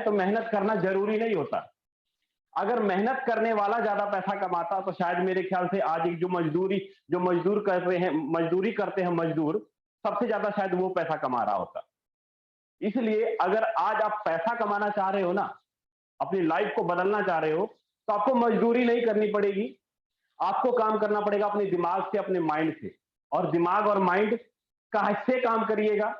तो मेहनत करना जरूरी नहीं होता। अगर मेहनत करने वाला ज्यादा पैसा कमाता तो शायद मेरे ख्याल से आज एक जो मजदूर कर रहे हैं, मजदूरी करते हैं मजदूर, सबसे ज्यादा शायद वो पैसा कमा रहा होता। इसलिए अगर आज आप पैसा कमाना चाह रहे हो ना, अपनी लाइफ को बदलना चाह रहे हो, तो आपको मजदूरी नहीं करनी पड़ेगी। आपको काम करना पड़ेगा अपने दिमाग से, अपने माइंड से। और दिमाग और माइंड कैसे काम करिएगा,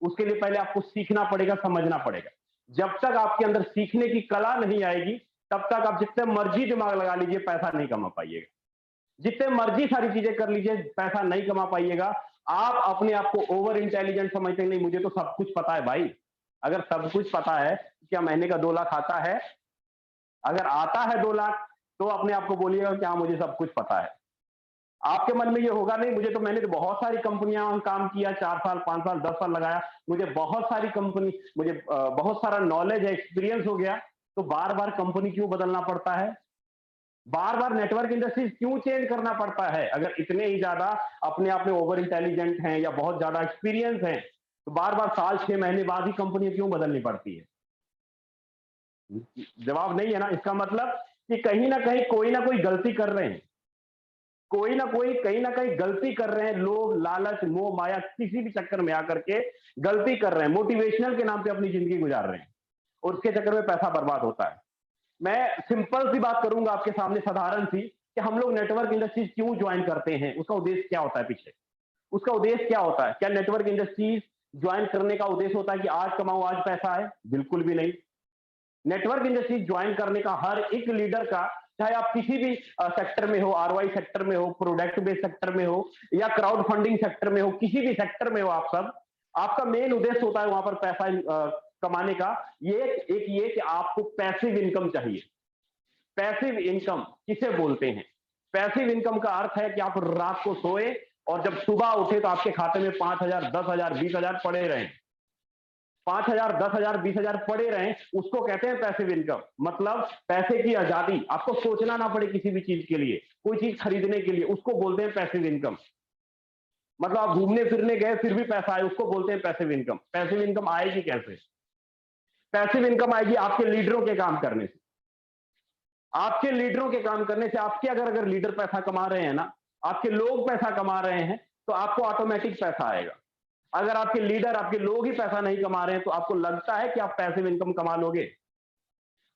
उसके लिए पहले आपको सीखना पड़ेगा, समझना पड़ेगा। जब तक आपके अंदर सीखने की कला नहीं आएगी, तब तक आप जितने मर्जी दिमाग लगा लीजिए, पैसा नहीं कमा पाइएगा। जितने मर्जी सारी चीजें कर लीजिए, पैसा नहीं कमा पाइएगा। आप अपने आप को ओवर इंटेलिजेंट समझते हैं, नहीं मुझे तो सब कुछ पता है भाई। अगर सब कुछ पता है, क्या महीने का 2 लाख आता है? अगर आता है 2 लाख, तो अपने आप को बोलिएगा कि हाँ मुझे सब कुछ पता है। आपके मन में ये होगा नहीं, मैंने तो बहुत सारी कंपनियां में काम किया, 4 साल 5 साल 10 साल लगाया, मुझे बहुत सारी कंपनी, मुझे बहुत सारा नॉलेज है, एक्सपीरियंस हो गया, तो बार बार कंपनी क्यों बदलना पड़ता है? बार बार नेटवर्क इंडस्ट्रीज क्यों चेंज करना पड़ता है? अगर इतने ही ज्यादा अपने आप में ओवर इंटेलिजेंट हैं या बहुत ज्यादा एक्सपीरियंस है, तो बार बार साल 6 महीने बाद ही कंपनी क्यों बदलनी पड़ती है? जवाब नहीं है ना। इसका मतलब कि कहीं ना कहीं कोई ना कोई गलती कर रहे हैं, कोई ना कोई कहीं ना कहीं गलती कर रहे हैं। लोग लालच मोह माया किसी भी चक्कर में आकर के गलती कर रहे हैं, मोटिवेशनल के नाम पे अपनी जिंदगी गुजार रहे हैं, और उसके चक्कर में पैसा बर्बाद होता है। मैं सिंपल सी बात करूंगा आपके सामने, साधारण सी, कि हम लोग नेटवर्क इंडस्ट्रीज क्यों ज्वाइन करते हैं, उसका उद्देश्य क्या होता है पीछे? उसका उद्देश्य क्या होता है? क्या नेटवर्क इंडस्ट्रीज ज्वाइन करने का उद्देश्य होता है कि आज कमाओ आज पैसा है? बिल्कुल भी नहीं। नेटवर्क इंडस्ट्री ज्वाइन करने का हर एक लीडर का, चाहे आप किसी भी सेक्टर में हो, आरवाई सेक्टर में हो, प्रोडक्ट बेस्ड सेक्टर में हो, या क्राउड फंडिंग सेक्टर में हो, किसी भी सेक्टर में हो आप सब, आपका मेन उद्देश्य होता है वहां पर पैसा कमाने का। ये कि आपको पैसिव इनकम चाहिए। पैसिव इनकम किसे बोलते हैं? पैसिव इनकम का अर्थ है कि आप रात को सोए और जब सुबह उठे तो आपके खाते में 5,000 10,000 20,000 पड़े रहे। 5,000 10,000 20,000 पड़े रहे, उसको कहते हैं पैसिव इनकम। मतलब पैसे की आजादी, आपको सोचना ना पड़े किसी भी चीज के लिए, कोई चीज खरीदने के लिए, उसको बोलते हैं पैसिव इनकम। मतलब आप घूमने फिरने गए फिर भी पैसा आए, उसको बोलते हैं पैसिव इनकम। पैसिव इनकम आएगी कैसे? पैसिव इनकम आएगी आपके लीडरों के काम करने से। आपके लीडरों के काम करने से, आपके अगर लीडर पैसा कमा रहे हैं ना, आपके लोग पैसा कमा रहे हैं, तो आपको ऑटोमेटिक पैसा आएगा। अगर आपके लीडर, आपके लोग ही पैसा नहीं कमा रहे हैं, तो आपको लगता है कि आप पैसिव इनकम कमा लोगे?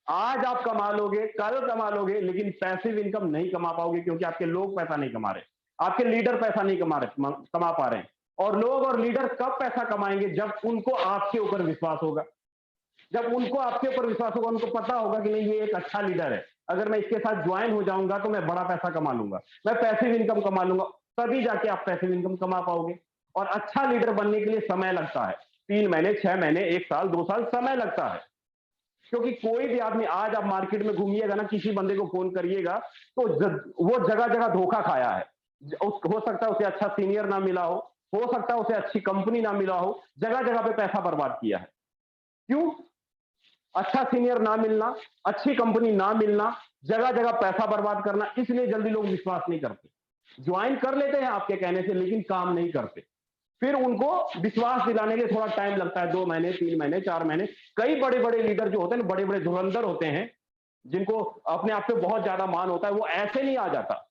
आज आप कमा लोगे, कल कमा लोगे, लेकिन पैसिव इनकम नहीं कमा पाओगे, क्योंकि आपके लोग पैसा नहीं कमा रहे, आपके लीडर पैसा नहीं कमा पा रहे हैं। और लोग और लीडर कब पैसा कमाएंगे? जब उनको आपके ऊपर विश्वास होगा। जब उनको आपके ऊपर विश्वास होगा, उनको पता होगा कि नहीं ये एक अच्छा लीडर है, अगर मैं इसके साथ ज्वाइन हो जाऊंगा तो मैं बड़ा पैसा कमा लूंगा, मैं पैसिव इनकम कमा लूंगा, तभी जाके आप पैसिव इनकम कमा पाओगे। और अच्छा लीडर बनने के लिए समय लगता है, 3 महीने 6 महीने 1 साल 2 साल समय लगता है। क्योंकि कोई भी आदमी, आज आप मार्केट में घूमिएगा ना, किसी बंदे को फोन करिएगा तो वो जगह जगह धोखा खाया है। हो सकता है उसे अच्छा सीनियर ना मिला हो सकता है उसे अच्छी कंपनी ना मिला हो, जगह जगह पे पैसा बर्बाद किया है। क्यों? अच्छा सीनियर ना मिलना, अच्छी कंपनी ना मिलना, जगह जगह पैसा बर्बाद करना, इसलिए जल्दी लोग विश्वास नहीं करते। ज्वाइन कर लेते हैं आपके कहने से, लेकिन काम नहीं करते। फिर उनको विश्वास दिलाने के थोड़ा टाइम लगता है, 2 महीने 3 महीने 4 महीने। कई बड़े बड़े लीडर जो होते हैं, बड़े बड़े धुरंधर होते हैं, जिनको अपने आप पे बहुत ज्यादा मान होता है, वो ऐसे नहीं आ जाता।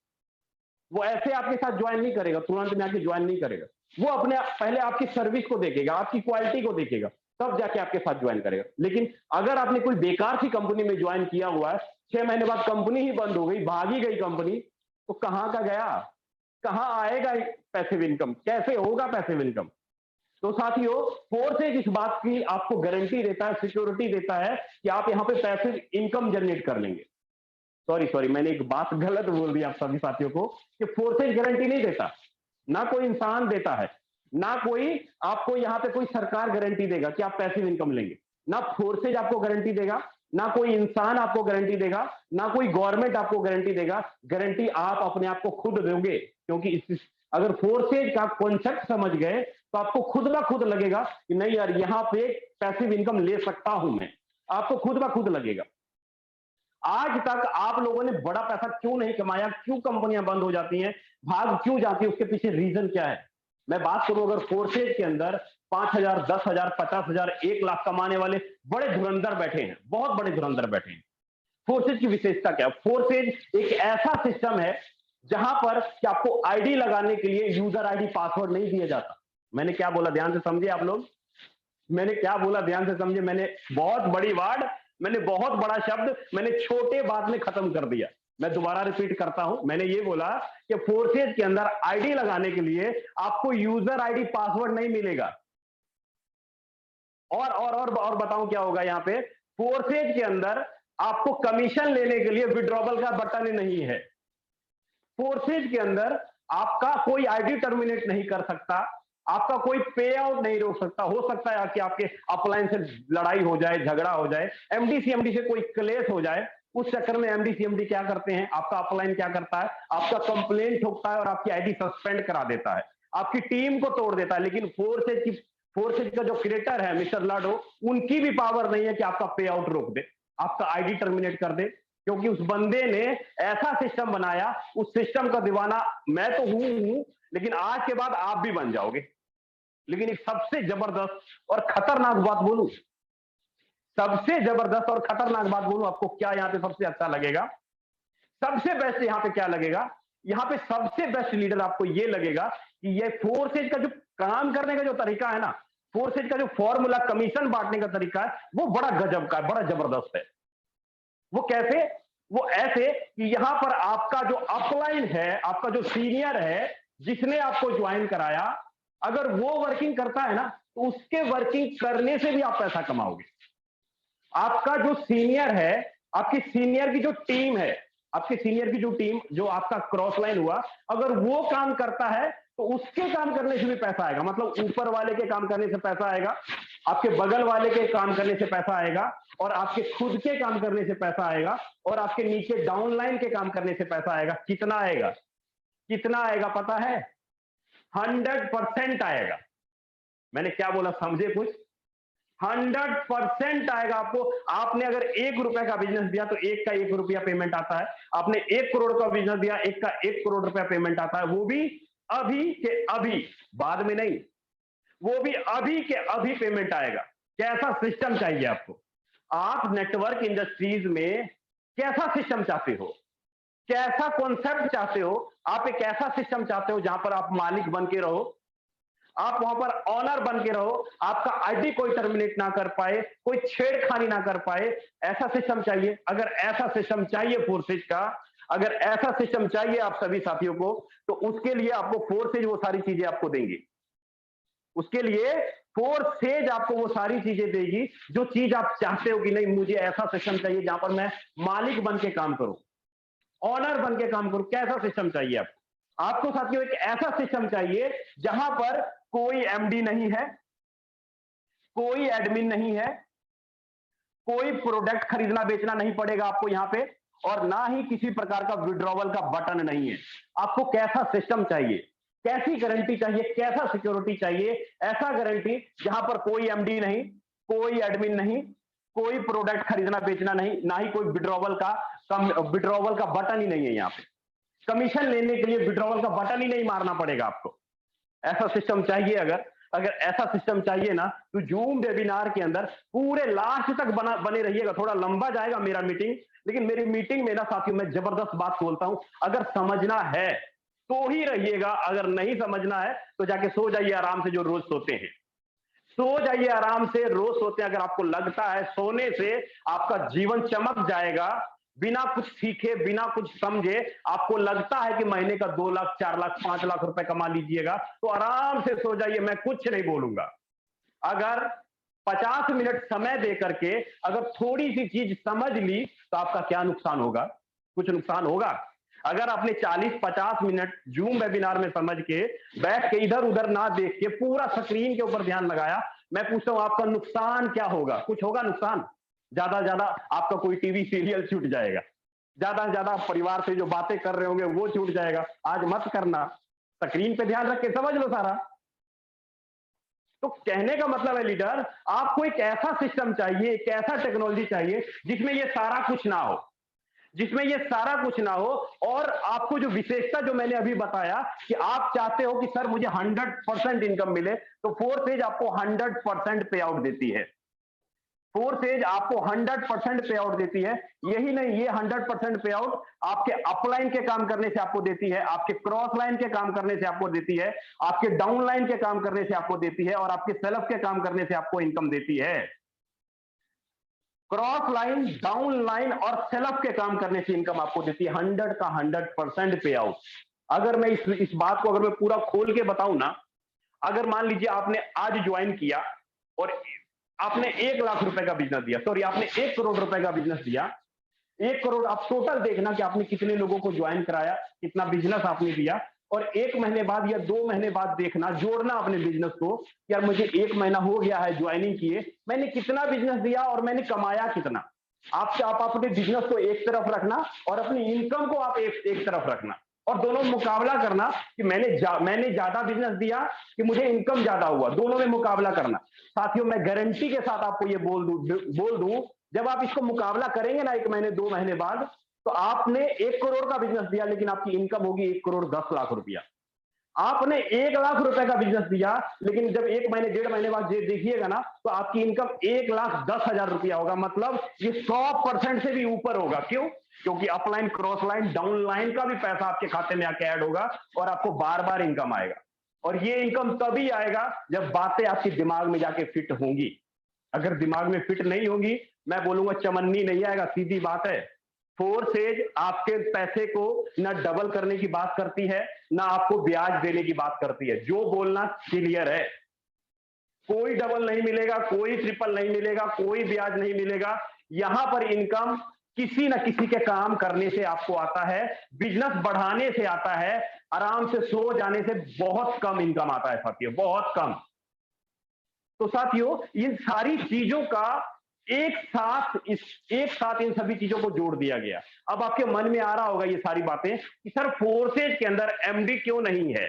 वो ऐसे आपके साथ ज्वाइन नहीं करेगा, तुरंत में आके ज्वाइन नहीं करेगा। वो अपने पहले आपकी सर्विस को देखेगा, आपकी क्वालिटी को देखेगा, तब जाके आपके साथ ज्वाइन करेगा। लेकिन अगर आपने कोई बेकार सी कंपनी में ज्वाइन किया हुआ है, 6 महीने बाद कंपनी ही बंद हो गई, भागी गई कंपनी, तो कहां का गया? कहां आएगा पैसिव इनकम? कैसे होगा पैसिव इनकम? तो साथियों, फोर्सेज इस बात की आपको गारंटी देता है, सिक्योरिटी देता है कि आप यहां पे पैसिव इनकम जनरेट कर लेंगे। सॉरी, मैंने एक बात गलत बोल दी आप सभी साथियों को, कि फोर्सेज गारंटी नहीं देता, ना कोई इंसान देता है, ना कोई आपको यहां पे कोई सरकार गारंटी देगा कि आप पैसिव इनकम लेंगे। ना फोर्सेज आपको गारंटी देगा, ना कोई इंसान आपको गारंटी देगा, ना कोई गवर्नमेंट आपको गारंटी देगा। गारंटी आप अपने आप को खुद दोगे, क्योंकि अगर फोर्सेज का कॉन्सेप्ट समझ गए तो आपको खुद ब खुद लगेगा कि नहीं यार, यहां पे पैसिव इनकम ले सकता हूं मैं। आपको खुद ब खुद लगेगा। आज तक आप लोगों ने बड़ा पैसा क्यों नहीं कमाया? क्यों कंपनियां बंद हो जाती हैं, भाग क्यों जाती है? उसके पीछे रीजन क्या है? मैं बात करूं अगर फोर्सेज के अंदर, 5,000, 10,000, 50,000, 1 लाख कमाने वाले बड़े धुरंधर बैठे हैं, बहुत बड़े धुरंधर बैठे हैं। फोर्सेज की विशेषता क्या है? फोर्सेज एक ऐसा सिस्टम है जहां पर कि आपको आईडी लगाने के लिए यूजर आईडी पासवर्ड नहीं दिया जाता। मैंने क्या बोला, ध्यान से समझिए आप लोग। मैंने क्या बोला, ध्यान से समझे। मैंने बहुत बड़ी वर्ड, मैंने बहुत बड़ा शब्द, मैंने छोटे बात में खत्म कर दिया। मैं दोबारा रिपीट करता हूं। मैंने ये बोला कि फोर्सेज के अंदर आईडी लगाने के लिए आपको यूजर आईडी पासवर्ड नहीं मिलेगा। और बताऊं क्या होगा यहां पे। फोर्सेज के अंदर आपको कमीशन लेने के लिए विड्रॉवल का बटन नहीं है। फोर्सेज के अंदर आपका कोई आईडी टर्मिनेट नहीं कर सकता, आपका कोई पे आउट नहीं रोक सकता। हो सकता है कि आपके अपलाइन से लड़ाई हो जाए, झगड़ा हो जाए, एमडीसीएमडी से कोई क्लेश हो जाए, उस चक्कर में एमडीसीएमडी क्या करते हैं, आपका अपलाइन क्या करता है, आपका कंप्लेंट ठोकता है और आपकी आईडी सस्पेंड करा देता है, आपकी टीम को तोड़ देता है। लेकिन फोर्सेज का जो क्रिएटर है मिस्टर लाडो, उनकी भी पावर नहीं है कि आपका पे आउट रोक दे, आपका आईडी टर्मिनेट कर दे, क्योंकि उस बंदे ने ऐसा सिस्टम बनाया। उस सिस्टम का दीवाना मैं तो हूं, लेकिन आज के बाद आप भी बन जाओगे। लेकिन एक सबसे जबरदस्त और खतरनाक बात बोलूं, सबसे जबरदस्त और खतरनाक बात बोलूं आपको, क्या यहां पे सबसे अच्छा लगेगा, सबसे बेस्ट यहां पे क्या लगेगा, यहां पे सबसे बेस्ट लीडर आपको ये लगेगा कि ये फोर्सेज का जो काम करने का जो तरीका है ना, फोर्सेज का जो फॉर्मूला कमीशन बांटने का तरीका है, वो बड़ा गजब का है, बड़ा जबरदस्त है। वो कैसे? वो ऐसे कि यहां पर आपका जो अपलाइन है, आपका जो सीनियर है, जिसने आपको ज्वाइन कराया, अगर वो वर्किंग करता है ना, तो उसके वर्किंग करने से भी आप पैसा कमाओगे। आपका जो सीनियर है, आपकी सीनियर की जो टीम है, आपके सीनियर की जो टीम, जो आपका क्रॉस लाइन हुआ, अगर वो काम करता है तो उसके काम करने से भी पैसा आएगा। मतलब ऊपर वाले के काम करने से पैसा आएगा, आपके बगल वाले के काम करने से पैसा आएगा, और आपके खुद के काम करने से पैसा आएगा, और आपके नीचे डाउनलाइन के काम करने से पैसा आएगा। कितना आएगा? कितना आएगा पता है? 100% आएगा। मैंने क्या बोला, समझे कुछ? 100% आएगा आपको। आपने अगर 1 रुपए का बिजनेस दिया तो 1 का 1 रुपया पेमेंट आता है। आपने 1 करोड़ का बिजनेस दिया, 1 का 1 करोड़ रुपया पेमेंट आता है। वो भी अभी के अभी, बाद में नहीं, वो भी अभी के अभी पेमेंट आएगा। कैसा सिस्टम चाहिए आपको? आप नेटवर्क इंडस्ट्रीज में कैसा सिस्टम चाहते हो, कैसा कॉन्सेप्ट चाहते हो? आप एक ऐसा सिस्टम चाहते हो जहां पर आप मालिक बन के रहो, आप वहां पर ऑनर बन के रहो, आपका आईडी कोई टर्मिनेट ना कर पाए, कोई छेड़खानी ना कर पाए, ऐसा सिस्टम चाहिए। अगर ऐसा सिस्टम चाहिए फोर्सेज का, अगर ऐसा सिस्टम चाहिए आप सभी साथियों को, तो उसके लिए आपको फोर्सेज वो सारी चीजें आपको देंगे। उसके लिए फोर्सेज आपको वो सारी चीजें देगी जो चीज आप चाहते हो कि नहीं, मुझे ऐसा सिस्टम चाहिए जहां पर मैं मालिक बन के काम करूं, ऑनर बन के काम करूं। कैसा सिस्टम चाहिए आपको? आपको साथियों एक ऐसा सिस्टम चाहिए जहां पर कोई एमडी नहीं है, कोई एडमिन नहीं है, कोई प्रोडक्ट खरीदना बेचना नहीं पड़ेगा आपको यहां पे, और ना ही किसी प्रकार का विड्रॉवल का बटन नहीं है। आपको कैसा सिस्टम चाहिए, कैसी गारंटी चाहिए, कैसा सिक्योरिटी चाहिए? ऐसा गारंटी जहां पर कोई एमडी नहीं, कोई एडमिन नहीं, कोई प्रोडक्ट खरीदना बेचना नहीं, ना ही कोई विड्रॉवल का बटन ही नहीं है। यहां पे कमीशन लेने के लिए विड्रॉवल का बटन ही नहीं मारना पड़ेगा आपको। ऐसा सिस्टम चाहिए। अगर ऐसा सिस्टम चाहिए ना, तो जूम वेबिनार के अंदर पूरे लास्ट तक बने रहिएगा। थोड़ा लंबा जाएगा मेरा मीटिंग, लेकिन मेरी मीटिंग में ना साथियों मैं जबरदस्त बात बोलता हूं। अगर समझना है तो ही रहिएगा, अगर नहीं समझना है तो जाके सो जाइए आराम से, जो रोज सोते हैं। सो जाइए आराम से, रोज सोते हैं। अगर आपको लगता है सोने से आपका जीवन चमक जाएगा, बिना कुछ सीखे, बिना कुछ समझे आपको लगता है कि महीने का 2 लाख, 4 लाख, 5 लाख रुपए कमा लीजिएगा, तो आराम से सो जाइए, मैं कुछ नहीं बोलूंगा। अगर 50 मिनट समय दे करके अगर थोड़ी सी चीज समझ ली तो आपका क्या नुकसान होगा? कुछ नुकसान होगा? अगर आपने 40-50 मिनट जूम वेबिनार में समझ के बैठ के इधर उधर ना देख के पूरा स्क्रीन के ऊपर ध्यान लगाया, मैं पूछता हूं आपका नुकसान क्या होगा? कुछ होगा नुकसान? ज्यादा से ज्यादा आपका कोई टीवी सीरियल छूट जाएगा, ज्यादा से ज्यादा परिवार से जो बातें कर रहे होंगे वो छूट जाएगा। आज मत करना, स्क्रीन पे ध्यान रख के समझ लो सारा। तो कहने का मतलब है लीडर, आपको एक ऐसा सिस्टम चाहिए, एक ऐसा टेक्नोलॉजी चाहिए जिसमें ये सारा कुछ ना हो, जिसमें ये सारा कुछ ना हो। और आपको जो विशेषता जो मैंने अभी बताया कि आप चाहते हो कि सर मुझे 100% इनकम मिले, तो फोर्स एज आपको 100% पे आउट देती है। फोर्स एज आपको 100% पे आउट देती है। यही नहीं, ये 100% पे आउट आपके अपलाइन के काम करने से आपको देती है, आपके क्रॉस लाइन के काम करने से आपको देती है, आपके डाउन लाइन के काम करने से आपको देती है, और आपके सेल्फ के काम करने से आपको इनकम देती है। क्रॉस लाइन, डाउन लाइन और सेल्फ के काम करने से इनकम आपको देती है 100 का 100% पे आउट। अगर मैं इस बात को अगर मैं पूरा खोल के बताऊं ना, अगर मान लीजिए आपने आज ज्वाइन किया और आपने 1 लाख रुपए का बिजनेस दिया, सॉरी आपने 1 करोड़ रुपए का बिजनेस दिया। 1 करोड़, आप टोटल देखना कि आपने कितने लोगों को ज्वाइन कराया, कितना बिजनेस आपने दिया, और 1 महीने बाद या 2 महीने बाद देखना, जोड़ना अपने बिजनेस को। यार मुझे 1 महीना हो गया है ज्वाइनिंग किए, मैंने कितना बिजनेस दिया और मैंने कमाया कितना। आप अपने बिजनेस को एक तरफ रखना और अपनी इनकम को आप एक तरफ रखना, और दोनों मुकाबला करना कि मैंने ज्यादा बिजनेस दिया कि मुझे इनकम ज्यादा हुआ, दोनों में मुकाबला करना। साथियों, मैं गारंटी के साथ आपको ये बोल दूं, जब आप इसको मुकाबला करेंगे ना 1 महीने 2 महीने बाद, तो आपने 1 करोड़ का बिजनेस दिया लेकिन आपकी इनकम होगी 1 करोड़ 10 लाख रुपया। आपने 1 लाख रुपए का बिजनेस दिया, लेकिन जब 1 महीने 1.5 महीने बाद देखिएगा ना, तो आपकी इनकम 1,10,000 रुपया होगा। मतलब ये 100% से भी ऊपर होगा। क्यों? क्योंकि upline, cross line, down line का भी पैसा आपके खाते में आके ऐड होगा और आपको बार बार इनकम आएगा। और ये इनकम तभी आएगा जब बातें आपके दिमाग में जाके फिट होंगी। अगर दिमाग में फिट नहीं होगी, मैं बोलूंगा चमन्नी नहीं आएगा, सीधी बात है। फोर्स एज आपके पैसे को ना डबल करने की बात करती है, ना आपको ब्याज देने की बात करती है। जो बोलना क्लियर है, कोई डबल नहीं मिलेगा, कोई ट्रिपल नहीं मिलेगा, कोई ब्याज नहीं मिलेगा। यहां पर इनकम किसी न किसी के काम करने से आपको आता है, बिजनेस बढ़ाने से आता है, आराम से सो जाने से बहुत कम इनकम आता है साथियों, बहुत कम। तो साथियों, इन सारी चीजों का एक साथ इन सभी चीजों को जोड़ दिया गया। अब आपके मन में आ रहा होगा ये सारी बातें कि सर फोर्सेज के अंदर एमडी क्यों नहीं है,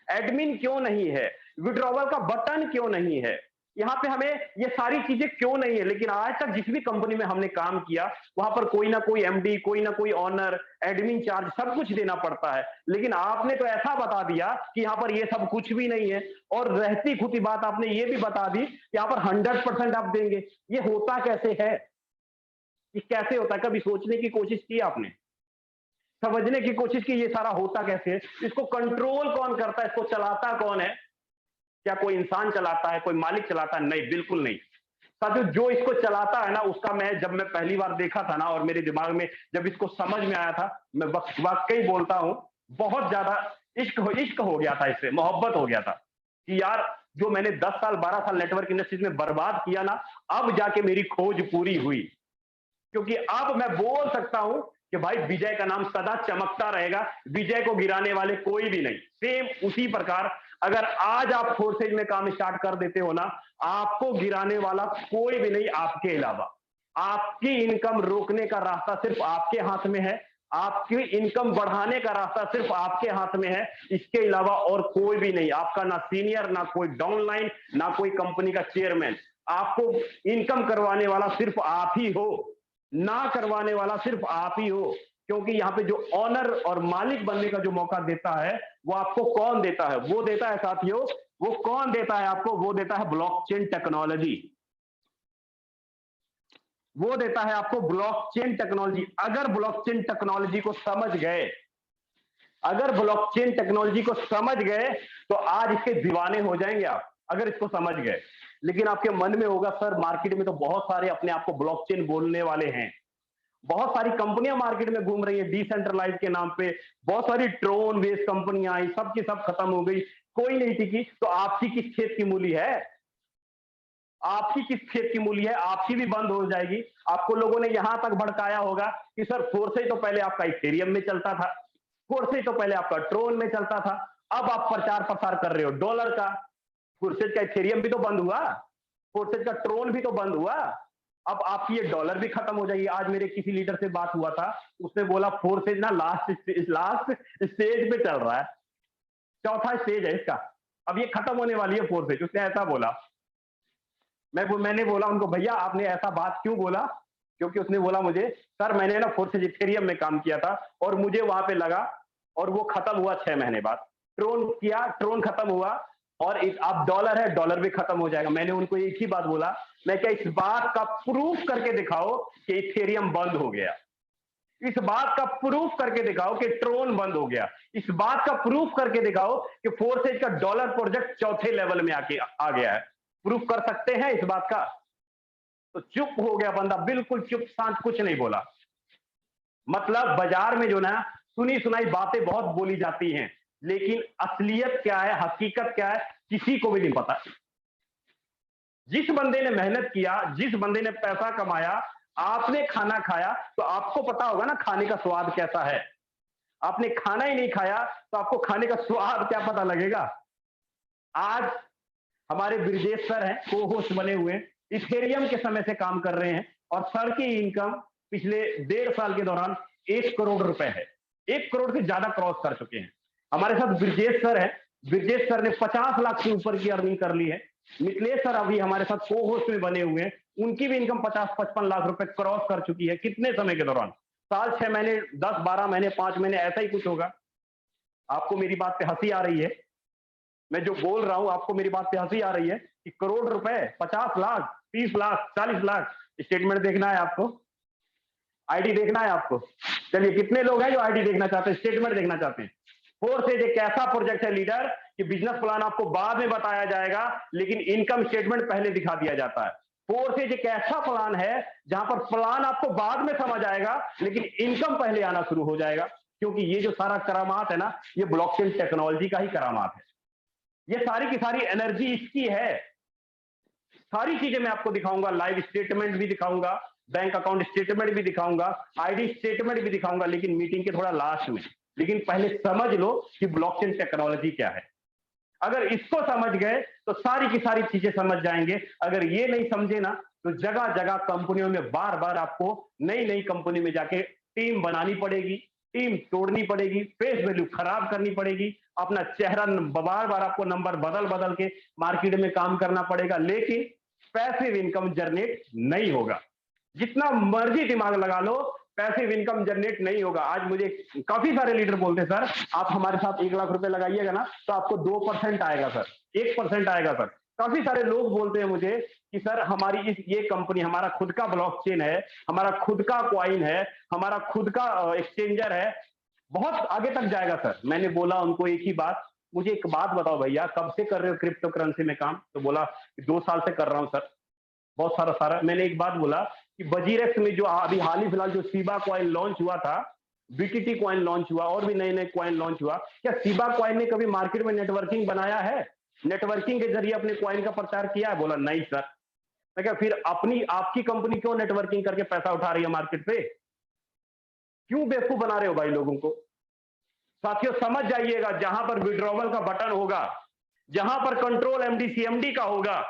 एडमिन क्यों नहीं है, विड्रॉवल का बटन क्यों नहीं है, यहाँ पे हमें ये सारी चीजें क्यों नहीं है। लेकिन आज तक जिस भी कंपनी में हमने काम किया, वहां पर कोई ना कोई एमडी, कोई ना कोई ऑनर, एडमिन चार्ज सब कुछ देना पड़ता है। लेकिन आपने तो ऐसा बता दिया कि यहाँ पर ये सब कुछ भी नहीं है, और रहती खुदी बात आपने ये भी बता दी कि यहाँ पर 100% आप देंगे। ये होता कैसे है, ये कैसे होता है? कभी सोचने की कोशिश की आपने, समझने की कोशिश की ये सारा होता कैसे है? इसको कंट्रोल कौन करता है, इसको चलाता कौन है? क्या कोई इंसान चलाता है, कोई मालिक चलाता है? नहीं, बिल्कुल नहीं। साथियों, जो इसको चलाता है ना, उसका जब मैं पहली बार देखा था ना, और मेरे दिमाग में जब इसको समझ में आया था, मैं वाकई बोलता हूं, बहुत ज्यादा इश्क हो गया था, इससे मोहब्बत हो गया था कि यार जो मैंने 10 साल 12 साल नेटवर्क इंडस्ट्रीज में बर्बाद किया ना, अब जाके मेरी खोज पूरी हुई। क्योंकि अब मैं बोल सकता हूं कि भाई विजय का नाम सदा चमकता रहेगा, विजय को गिराने वाले कोई भी नहीं। सेम उसी प्रकार अगर आज आप फोर्सेज में काम स्टार्ट कर देते हो ना, आपको गिराने वाला कोई भी नहीं आपके अलावा। आपकी इनकम रोकने का रास्ता सिर्फ आपके हाथ में है, आपकी इनकम बढ़ाने का रास्ता सिर्फ आपके हाथ में है, इसके अलावा और कोई भी नहीं। आपका ना सीनियर, ना कोई डाउनलाइन, ना कोई कंपनी का चेयरमैन। आपको इनकम करवाने वाला सिर्फ आप ही हो, ना करवाने वाला सिर्फ आप ही हो। क्योंकि यहाँ पे जो ऑनर और मालिक बनने का जो मौका देता है, वो आपको कौन देता है? वो देता है साथियों, वो कौन देता है आपको? वो देता है ब्लॉकचेन टेक्नोलॉजी। वो देता है आपको ब्लॉकचेन टेक्नोलॉजी। अगर ब्लॉकचेन टेक्नोलॉजी को समझ गए, अगर ब्लॉकचेन टेक्नोलॉजी को समझ गए, तो आज इसके दीवाने हो जाएंगे आप, अगर इसको समझ गए। लेकिन आपके मन में होगा, सर मार्केट में तो बहुत सारे अपने आप को ब्लॉकचेन बोलने वाले हैं, बहुत सारी कंपनियां मार्केट में घूम रही है डिसेंट्रलाइज के नाम पे, बहुत सारी ट्रोन बेस्ड कंपनियां आई, सब की सब खत्म हो गई, कोई नहीं टिकी। तो आपकी किस खेत की मूली है? आपकी किस खेत की मूली है? आपकी भी बंद हो जाएगी। आपको लोगों ने यहां तक भड़काया होगा कि सर फोर्सेज तो पहले आपका इथेरियम में चलता था, फोर्सेज तो पहले आपका ट्रोन में चलता था, अब आप प्रचार प्रसार कर रहे हो डॉलर का। फोर्सेज का इथेरियम भी तो बंद हुआ, फोर्सेज का ट्रोन भी तो बंद हुआ, अब आपकी ये डॉलर भी खत्म हो जाएगी। आज मेरे किसी लीडर से बात हुआ था, उसने बोला फोर्सेज ना लास्ट स्टेज पे चल रहा है, चौथा स्टेज है इसका, अब ये खत्म होने वाली है फोर्सेज, उसने ऐसा बोला। मैंने बोला उनको, भैया आपने ऐसा बात क्यों बोला? क्योंकि उसने बोला मुझे, सर मैंने ना फोर्सेज इथेरियम में काम किया था और मुझे वहां पे लगा, और वो खत्म हुआ 6 महीने बाद। ट्रोन किया, ट्रोन खत्म हुआ, और अब डॉलर है, डॉलर भी खत्म हो जाएगा। मैंने उनको एक ही बात बोला, मैं क्या इस बात का प्रूफ करके दिखाओ कि इथेरियम बंद हो गया, इस बात का प्रूफ करके दिखाओ कि ट्रोन बंद हो गया, इस बात का प्रूफ करके दिखाओ कि फोर्सेज का डॉलर प्रोजेक्ट चौथे लेवल में आके आ गया है। प्रूफ कर सकते हैं इस बात का? तो चुप हो गया बंदा, बिल्कुल चुप शांत, कुछ नहीं बोला। मतलब बाजार में जो ना सुनी सुनाई बातें बहुत बोली जाती हैं, लेकिन असलियत क्या है, हकीकत क्या है, किसी को भी नहीं पता। जिस बंदे ने मेहनत किया, जिस बंदे ने पैसा कमाया, आपने खाना खाया तो आपको पता होगा ना खाने का स्वाद कैसा है। आपने खाना ही नहीं खाया तो आपको खाने का स्वाद क्या पता लगेगा। आज हमारे ब्रिजेश सर हैं, को होस्ट बने हुए हैं, इथेरियम के समय से काम कर रहे हैं, और सर की इनकम पिछले 1.5 साल के दौरान 1 करोड़ रुपए है। 1 करोड़ से ज्यादा क्रॉस कर चुके हैं। हमारे साथ ब्रिजेश सर है, ब्रिजेश सर ने 50 लाख से ऊपर की अर्निंग कर ली है। मिथिलेश सर अभी हमारे साथ को होस्ट में बने हुए हैं, उनकी भी इनकम 50-55 लाख रुपए क्रॉस कर चुकी है। कितने समय के दौरान? साल, 6 महीने, 10-12 महीने, 5 महीने, ऐसा ही कुछ होगा। आपको मेरी बात पे हंसी आ रही है? मैं जो बोल रहा हूं आपको मेरी बात पे हंसी आ रही है कि करोड़ रुपए, 50 लाख, 30 लाख, 40 लाख, स्टेटमेंट देखना है आपको, आईडी देखना है आपको? चलिए, कितने लोग हैं जो आईडी देखना चाहते हैं, स्टेटमेंट देखना चाहते हैं? फोर्सेज एक ऐसा प्रोजेक्ट है लीडर कि बिजनेस प्लान आपको बाद में बताया जाएगा, लेकिन इनकम स्टेटमेंट पहले दिखा दिया जाता है। फोर्सेज एक ऐसा प्लान है जहां पर प्लान आपको बाद में समझ आएगा, लेकिन इनकम पहले आना शुरू हो जाएगा। क्योंकि ये जो सारा करामात है ना, ये ब्लॉकचेन टेक्नोलॉजी का ही करामात है। ये सारी की सारी एनर्जी इसकी है। सारी चीजें मैं आपको दिखाऊंगा, लाइव स्टेटमेंट भी दिखाऊंगा, बैंक अकाउंट स्टेटमेंट भी दिखाऊंगा, आईडी स्टेटमेंट भी दिखाऊंगा, लेकिन मीटिंग के थोड़ा लास्ट में। लेकिन पहले समझ लो कि ब्लॉकचेन टेक्नोलॉजी क्या है। अगर इसको समझ गए तो सारी की सारी चीजें समझ जाएंगे। अगर ये नहीं समझे ना, तो जगह जगह कंपनियों में बार बार आपको नई नई कंपनी में जाके टीम बनानी पड़ेगी, टीम तोड़नी पड़ेगी, फेस वैल्यू खराब करनी पड़ेगी, अपना चेहरा बार बार आपको नंबर बदल बदल के मार्केट में काम करना पड़ेगा, लेकिन पैसिव इनकम जनरेट नहीं होगा। जितना मर्जी दिमाग लगा लो, पैसिव इनकम जनरेट नहीं होगा। आज मुझे काफी सारे लीडर बोलते हैं, सर आप हमारे साथ 1 लाख रुपए लगाइएगा ना तो आपको 2% आएगा सर, 1% आएगा सर। काफी सारे लोग बोलते हैं मुझे कि सर हमारी ये कंपनी, हमारा खुद का ब्लॉकचेन है, हमारा खुद का कॉइन है, हमारा खुद का एक्सचेंजर है, बहुत आगे तक जाएगा सर। मैंने बोला उनको एक ही बात, मुझे एक बात बताओ भैया, कब से कर रहे हो क्रिप्टो करेंसी में काम? तो बोला 2 साल से कर रहा हूं सर। बहुत सारा सारा। मैंने एक बात बोला कि वजीरेक्स में जो अभी हाल ही फिलहाल जो सीबा कॉइन लॉन्च हुआ था, बीटीटी कॉइन लॉन्च हुआ, और भी नए नए कॉइन लॉन्च हुआ, क्या सीबा कॉइन ने कभी मार्केट में नेटवर्किंग बनाया है? नेटवर्किंग के जरिए अपने कॉइन का प्रचार किया है? बोला नहीं सर। मैं क्या फिर अपनी आपकी कंपनी क्यों नेटवर्किंग करके पैसा उठा रही है मार्केट पे? क्यों बेवकूफ बना रहे हो भाई लोगों को? साथियों समझ जाइएगा, जहां पर विड्रॉवल का बटन होगा, जहां पर कंट्रोल एमडी सीएमडी का होगा,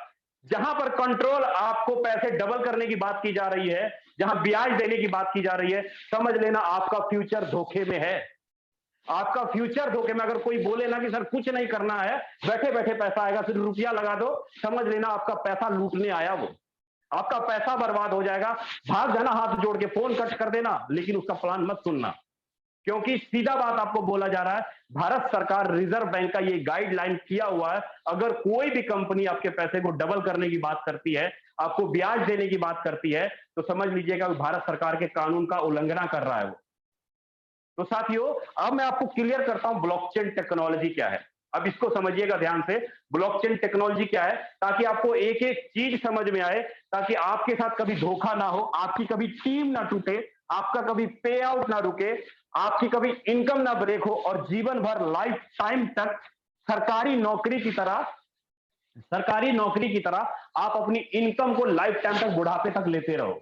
जहां पर कंट्रोल आपको पैसे डबल करने की बात की जा रही है, जहां ब्याज देने की बात की जा रही है, समझ लेना आपका फ्यूचर धोखे में है। आपका फ्यूचर धोखे में। अगर कोई बोले ना कि सर कुछ नहीं करना है, बैठे बैठे पैसा आएगा, सिर्फ रुपया लगा दो, समझ लेना आपका पैसा लूटने आया वो, आपका पैसा बर्बाद हो जाएगा। भाग जाना, हाथ जोड़ के फोन कट कर देना, लेकिन उसका प्लान मत सुनना। क्योंकि सीधा बात आपको बोला जा रहा है, भारत सरकार, रिजर्व बैंक का ये गाइडलाइन किया हुआ है, अगर कोई भी कंपनी आपके पैसे को डबल करने की बात करती है, आपको ब्याज देने की बात करती है, तो समझ लीजिएगा भारत सरकार के कानून का उल्लंघन कर रहा है वो। तो साथियों, अब मैं आपको क्लियर करता हूं ब्लॉकचेन टेक्नोलॉजी क्या है। अब इसको समझिएगा ध्यान से, ब्लॉकचेन टेक्नोलॉजी क्या है, ताकि आपको एक एक चीज समझ में आए, ताकि आपके साथ कभी धोखा ना हो, आपकी कभी टीम ना टूटे, आपका कभी पे आउट ना रुके, आपकी कभी इनकम ना ब्रेक हो, और जीवन भर लाइफ टाइम तक सरकारी नौकरी की तरह आप अपनी इनकम को लाइफ टाइम तक बुढ़ापे तक लेते रहो।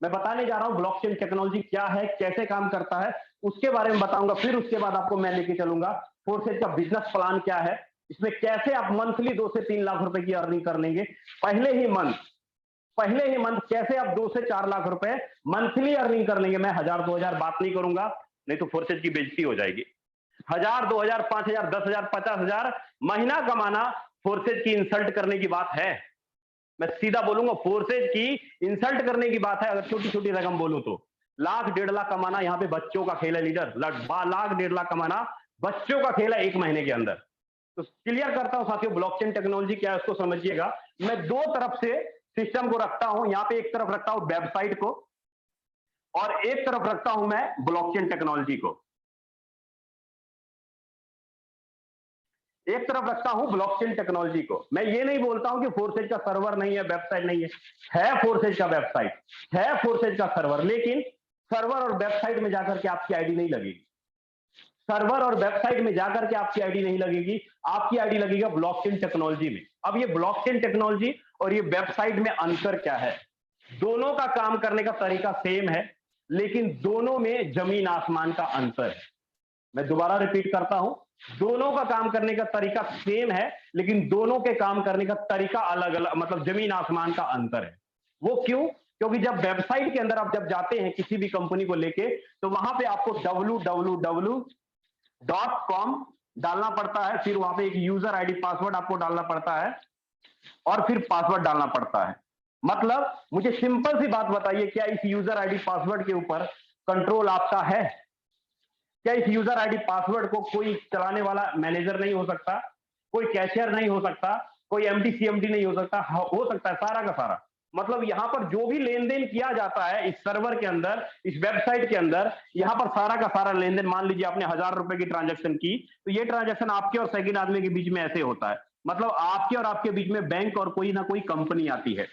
मैं बताने जा रहा हूं ब्लॉकचेन टेक्नोलॉजी क्या है, कैसे काम करता है, उसके बारे में बताऊंगा। फिर उसके बाद आपको मैं लेके चलूंगा फोर्सेज का बिजनेस प्लान क्या है, इसमें कैसे आप मंथली 2 से 3 लाख रुपए की अर्निंग कर लेंगे पहले ही मंथ कैसे आप 2 से 4 लाख रुपए मंथली अर्निंग कर लेंगे। मैं 1000-2000 बात नहीं करूंगा, नहीं तो फोर्सेज की बेइज्जती हो जाएगी। 1000-2000, 5000, 10,000, 50,000 महीना कमाना फोर्सेज की इंसल्ट करने की बात है? मैं सीधा बोलूंगा, फोर्सेज की इंसल्ट करने की बात है अगर छोटी छोटी रकम बोलूं तो। लाख 1.5 लाख कमाना यहाँ पे बच्चों का खेल है लीडर, लाख 1.5 लाख कमाना बच्चों का खेल है 1 महीने के अंदर। तो क्लियर करता हूं साथियों, ब्लॉकचेन टेक्नोलॉजी क्या है उसको समझिएगा। मैं दो तरफ से सिस्टम को रखता हूं, यहाँ पे एक तरफ रखता हूं वेबसाइट को और एक तरफ रखता हूं मैं ब्लॉकचेन टेक्नोलॉजी को। एक तरफ रखता हूं ब्लॉकचेन टेक्नोलॉजी को। मैं ये नहीं बोलता हूं कि फोर्सेज का सर्वर नहीं है, वेबसाइट नहीं है फोर्सेज का वेबसाइट, है फोर्सेज का सर्वर, लेकिन सर्वर और वेबसाइट में जाकर के आपकी आईडी नहीं लगेगी। सर्वर और वेबसाइट में जाकर के आपकी आईडी नहीं लगेगी, आपकी आईडी लगेगा ब्लॉकचेन टेक्नोलॉजी में। अब ये ब्लॉकचेन टेक्नोलॉजी और ये वेबसाइट में अंतर क्या है? दोनों का काम करने का तरीका सेम है, लेकिन दोनों में जमीन आसमान का अंतर है। मैं दोबारा रिपीट करता हूं, दोनों का काम करने का तरीका सेम है, लेकिन दोनों के काम करने का तरीका अलग अलग, मतलब जमीन आसमान का अंतर है। वो क्यों? क्योंकि जब वेबसाइट के अंदर आप जब जाते हैं किसी भी कंपनी को लेके, तो वहां पे आपको www.com डालना पड़ता है, फिर वहां पे एक यूजर आईडी पासवर्ड आपको डालना पड़ता है और फिर पासवर्ड डालना पड़ता है। मतलब मुझे सिंपल सी बात बताइए, क्या इस यूजर आईडी पासवर्ड के ऊपर कंट्रोल आपका है? क्या इस यूजर आईडी पासवर्ड को कोई चलाने वाला मैनेजर नहीं हो सकता, कोई कैशियर नहीं हो सकता, कोई एमडी सीएमडी नहीं हो सकता? हो सकता है, सारा का सारा। मतलब यहां पर जो भी लेन देन किया जाता है इस सर्वर के अंदर, इस वेबसाइट के अंदर, यहां पर सारा का सारा लेन देन, मान लीजिए आपने 1000 रुपए की ट्रांजेक्शन की, तो ये ट्रांजेक्शन आपके और सेकंड आदमी के बीच में ऐसे होता है। मतलब आपके और आपके बीच में बैंक और कोई ना कोई कंपनी आती है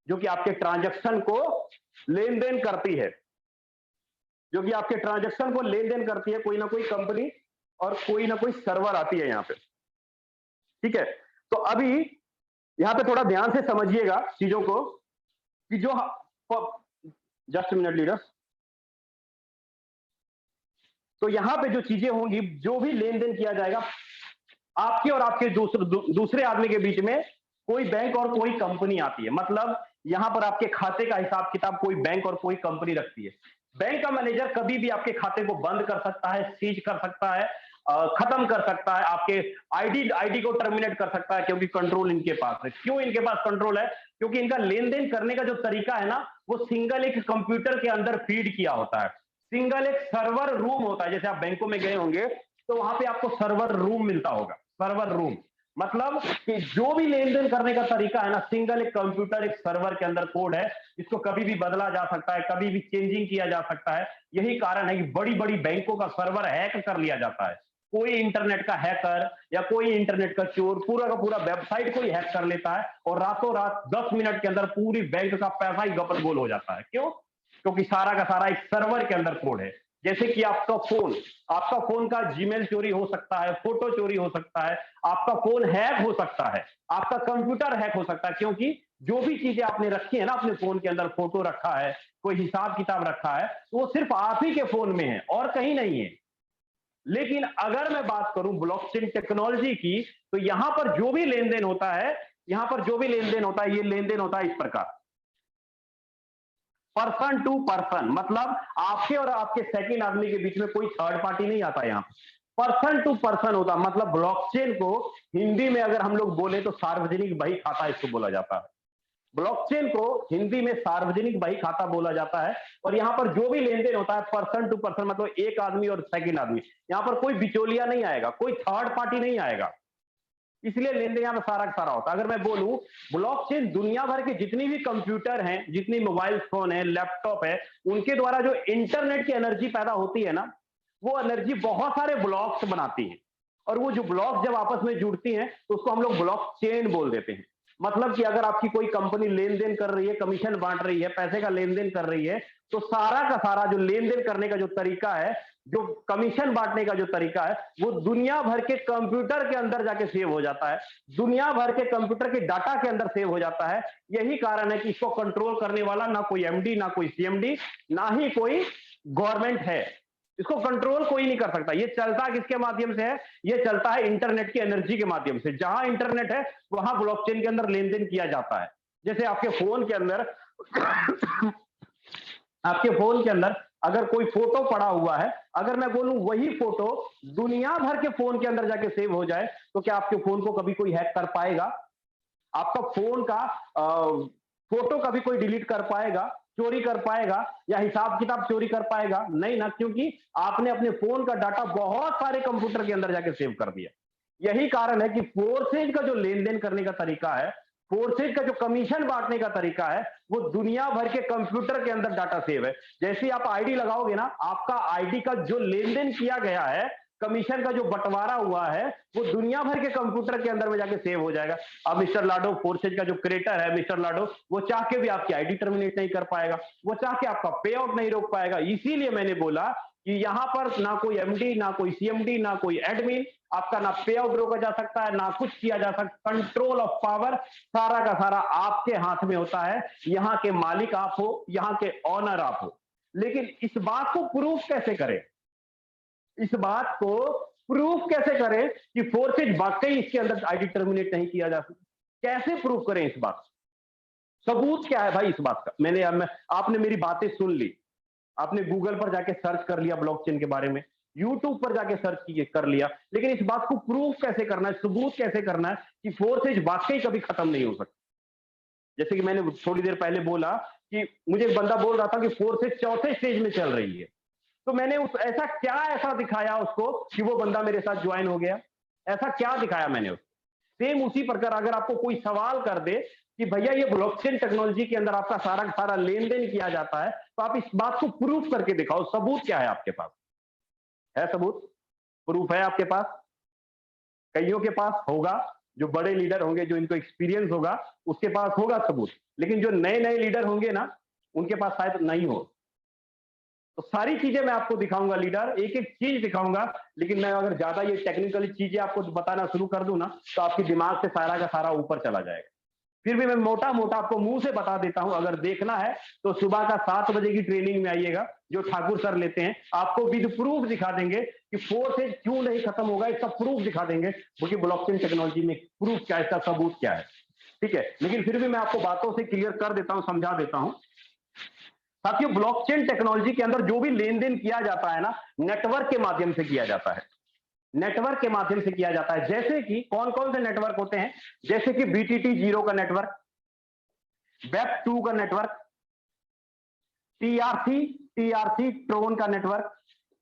जो कि आपके ट्रांजेक्शन को लेन देन करती है, जो कि आपके ट्रांजेक्शन को लेन देन करती है, कोई ना कोई कंपनी और कोई ना कोई सर्वर आती है यहाँ पे। ठीक है, तो अभी यहां पे थोड़ा ध्यान से समझिएगा चीजों को कि जो, जस्ट मिनट लीडर, तो यहां पे जो चीजें होंगी, जो भी लेन देन किया जाएगा आपके और आपके दूसरे आदमी के बीच में, कोई बैंक और कोई कंपनी आती है। मतलब यहां पर आपके खाते का हिसाब किताब कोई बैंक और कोई कंपनी रखती है। बैंक का मैनेजर कभी भी आपके खाते को बंद कर सकता है, सीज कर सकता है, खत्म कर सकता है, आपके आईडी को टर्मिनेट कर सकता है, क्योंकि कंट्रोल इनके पास है। क्यों इनके पास कंट्रोल है? क्योंकि इनका लेन देन करने का जो तरीका है ना, वो सिंगल एक कंप्यूटर के अंदर फीड किया होता है। सिंगल एक सर्वर रूम होता है। जैसे आप बैंकों में गए होंगे तो वहां पे आपको सर्वर रूम मिलता होगा। सर्वर रूम मतलब कि जो भी लेन देन करने का तरीका है ना, सिंगल एक कंप्यूटर, एक सर्वर के अंदर कोड है, इसको कभी भी बदला जा सकता है, कभी भी चेंजिंग किया जा सकता है। यही कारण है कि बड़ी बड़ी बैंकों का सर्वर हैक कर लिया जाता है। कोई इंटरनेट का हैकर या कोई इंटरनेट का चोर पूरा का पूरा वेबसाइट को ही हैक कर लेता है और रातों रात 10 मिनट के अंदर पूरी बैंक का पैसा ही गपत गोल हो जाता है। क्यों? क्योंकि सारा का सारा एक सर्वर के अंदर कोड है। जैसे कि आपका फोन का जीमेल चोरी हो सकता है, फोटो चोरी हो सकता है, आपका फोन हैक हो सकता है, आपका कंप्यूटर हैक हो सकता है, क्योंकि जो भी चीजें आपने रखी है ना अपने फोन के अंदर, फोटो रखा है, कोई हिसाब किताब रखा है, तो वो सिर्फ आप ही के फोन में है और कहीं नहीं है। लेकिन अगर मैं बात करूं ब्लॉकचेन टेक्नोलॉजी की, तो यहां पर जो भी लेन देन होता है, ये लेन देन होता है इस प्रकार, पर्सन टू पर्सन। मतलब आपके और आपके सेकंड आदमी के बीच में कोई थर्ड पार्टी नहीं आता। यहां पर्सन टू पर्सन होता। मतलब ब्लॉकचेन को हिंदी में अगर हम लोग बोले तो सार्वजनिक बही खाता इसको बोला जाता है। ब्लॉकचेन को हिंदी में सार्वजनिक बही खाता बोला जाता है। और यहां पर जो भी लेन देन होता है पर्सन टू पर्सन, मतलब एक आदमी और सेकंड आदमी, यहां पर कोई बिचौलिया नहीं आएगा, कोई थर्ड पार्टी नहीं आएगा, इसलिए लेन देन यहां पर सारा का सारा होता है। अगर मैं बोलूं ब्लॉकचेन दुनिया भर के जितनी भी कंप्यूटर हैं, जितनी मोबाइल फोन है, लैपटॉप है, उनके द्वारा जो इंटरनेट की एनर्जी पैदा होती है ना, वो एनर्जी बहुत सारे ब्लॉक्स बनाती है। और वो जो ब्लॉक जब आपस में जुड़ती हैं तो उसको हम लोग ब्लॉक चेन बोल देते हैं। मतलब कि अगर आपकी कोई कंपनी लेन देन कर रही है, कमीशन बांट रही है, पैसे का लेन देन कर रही है, तो सारा का सारा जो लेन देन करने का जो तरीका है, जो कमीशन बांटने का जो तरीका है, वो दुनिया भर के कंप्यूटर के अंदर जाके सेव हो जाता है, दुनिया भर के कंप्यूटर के डाटा के अंदर सेव हो जाता है। यही कारण है कि इसको कंट्रोल करने वाला ना कोई एमडी, ना कोई सीएमडी, ना ही कोई गवर्नमेंट है। इसको कंट्रोल कोई नहीं कर सकता। ये चलता किसके माध्यम से है? ये चलता है इंटरनेट की एनर्जी के माध्यम से। जहां इंटरनेट है वहां ब्लॉकचेन के अंदर लेन देन किया जाता है। जैसे आपके फोन के अंदर अगर कोई फोटो पड़ा हुआ है, अगर मैं बोलूं वही फोटो दुनिया भर के फोन के अंदर जाके सेव हो जाए, तो क्या आपके फोन को कभी कोई हैक कर पाएगा? आपका फोन का फोटो कभी कोई डिलीट कर पाएगा, चोरी कर पाएगा या हिसाब किताब चोरी कर पाएगा? नहीं ना, क्योंकि आपने अपने फोन का डाटा बहुत सारे कंप्यूटर के अंदर जाके सेव कर दिया। यही कारण है कि फोर्सेज का जो लेन देन करने का तरीका है, फोर्सेज का जो कमीशन बांटने का तरीका है, वो दुनिया भर के कंप्यूटर के अंदर डाटा सेव है। जैसे ही आप आईडी लगाओगे ना, आपका आईडी का जो लेन देन किया गया है, कमीशन का जो बंटवारा हुआ है, वो दुनिया भर के कंप्यूटर के अंदर में जाके सेव हो जाएगा। अब मिस्टर लाडो, फोर्सेज का जो क्रिएटर है मिस्टर लाडो, वो चाह के भी आपकी आईडी टर्मिनेट नहीं कर पाएगा, वो चाह के आपका पे आउट नहीं रोक पाएगा। इसीलिए मैंने बोला कि यहां पर ना कोई एमडी, ना कोई सीएमडी, ना कोई एडमिन, आपका ना पे आउट रोका जा सकता है, ना कुछ किया जा सकता। कंट्रोल ऑफ पावर सारा का सारा आपके हाथ में होता है। यहां के मालिक आप हो, यहां के ऑनर आप हो। लेकिन इस बात को प्रूफ कैसे करें? इस बात को प्रूफ कैसे करें कि फोर्सेज वाकई इसके अंदर आईडी टर्मिनेट नहीं किया जा सकता? कैसे प्रूफ करें इस बात? सबूत क्या है भाई इस बात का? आपने मेरी बातें सुन ली, आपने गूगल पर जाके सर्च कर लिया ब्लॉकचेन के बारे में, यूट्यूब पर जाके सर्च कर लिया, लेकिन इस बात को प्रूफ कैसे करना है, सबूत कैसे करना है कि फोर्सेज वाकई कभी खत्म नहीं हो सकती? जैसे कि मैंने थोड़ी देर पहले बोला कि मुझे एक बंदा बोल रहा था कि फोर्सेज चौथे स्टेज में चल रही है, तो मैंने ऐसा दिखाया उसको कि वो बंदा मेरे साथ ज्वाइन हो गया? ऐसा क्या दिखाया मैंने उसको? सेम उसी प्रकार अगर आपको कोई सवाल कर दे कि भैया ये ब्लॉकचेन टेक्नोलॉजी के अंदर आपका सारा सारा लेन देन किया जाता है, तो आप इस बात को प्रूफ करके दिखाओ। सबूत क्या है आपके पास? है सबूत? प्रूफ है आपके पास? कईयों के पास होगा, जो बड़े लीडर होंगे, जो इनको एक्सपीरियंस होगा, उसके पास होगा सबूत। लेकिन जो नए नए लीडर होंगे ना, उनके पास शायद नहीं हो। तो सारी चीजें मैं आपको दिखाऊंगा लीडर, एक एक चीज दिखाऊंगा। लेकिन मैं अगर ज्यादा ये टेक्निकल चीजें आपको बताना शुरू कर दूं ना, तो आपके दिमाग से सारा का सारा ऊपर चला जाएगा। फिर भी मैं मोटा मोटा आपको मुंह से बता देता हूं, अगर देखना है तो सुबह का 7 बजे की ट्रेनिंग में आइएगा, जो ठाकुर सर लेते हैं। आपको विद प्रूफ दिखा देंगे कि फोर्सेज क्यों नहीं खत्म होगा, इसका प्रूफ दिखा देंगे, क्योंकि ब्लॉकचेन टेक्नोलॉजी में प्रूफ क्या है, इसका सबूत क्या है। ठीक है, लेकिन फिर भी मैं आपको बातों से क्लियर कर देता हूं, समझा देता हूं। साथियों, ब्लॉकचेन टेक्नोलॉजी के अंदर जो भी लेन देन किया जाता है ना, नेटवर्क के माध्यम से किया जाता है। नेटवर्क के माध्यम से किया जाता है। जैसे कि कौन कौन से नेटवर्क होते हैं? जैसे कि BTT 0 का नेटवर्क, वेब 2 का नेटवर्क, TRC ट्रोन का नेटवर्क,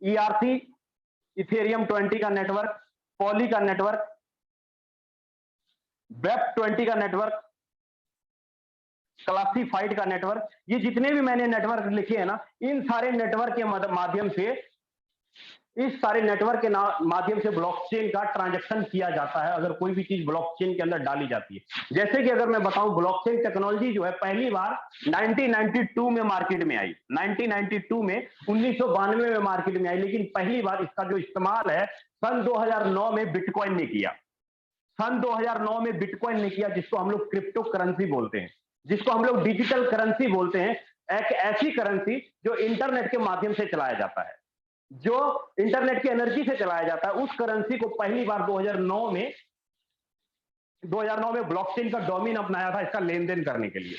ERC इथेरियम 20 का नेटवर्क, पॉली का नेटवर्क, वेब 20 का नेटवर्क, क्लासिफाइड का नेटवर्क। ये जितने भी मैंने नेटवर्क लिखे हैं ना, इन सारे नेटवर्क के माध्यम से, इस सारे नेटवर्क के माध्यम से ब्लॉकचेन का ट्रांजैक्शन किया जाता है। अगर कोई भी चीज ब्लॉकचेन के अंदर डाली जाती है, जैसे कि अगर मैं बताऊं, ब्लॉकचेन टेक्नोलॉजी जो है पहली बार 1992 में मार्केट में आई। 1992 में, 1992 में मार्केट में आई। लेकिन पहली बार इसका जो इस्तेमाल है सन 2009 में बिटकॉइन ने किया। सन 2009 में बिटकॉइन ने किया, जिसको हम लोग क्रिप्टो करेंसी बोलते हैं, जिसको हम लोग डिजिटल करेंसी बोलते हैं। एक ऐसी करेंसी जो इंटरनेट के माध्यम से चलाया जाता है, जो इंटरनेट की एनर्जी से चलाया जाता है। उस करेंसी को पहली बार 2009 में ब्लॉकचेन का डोमेन अपनाया था इसका लेन देन करने के लिए।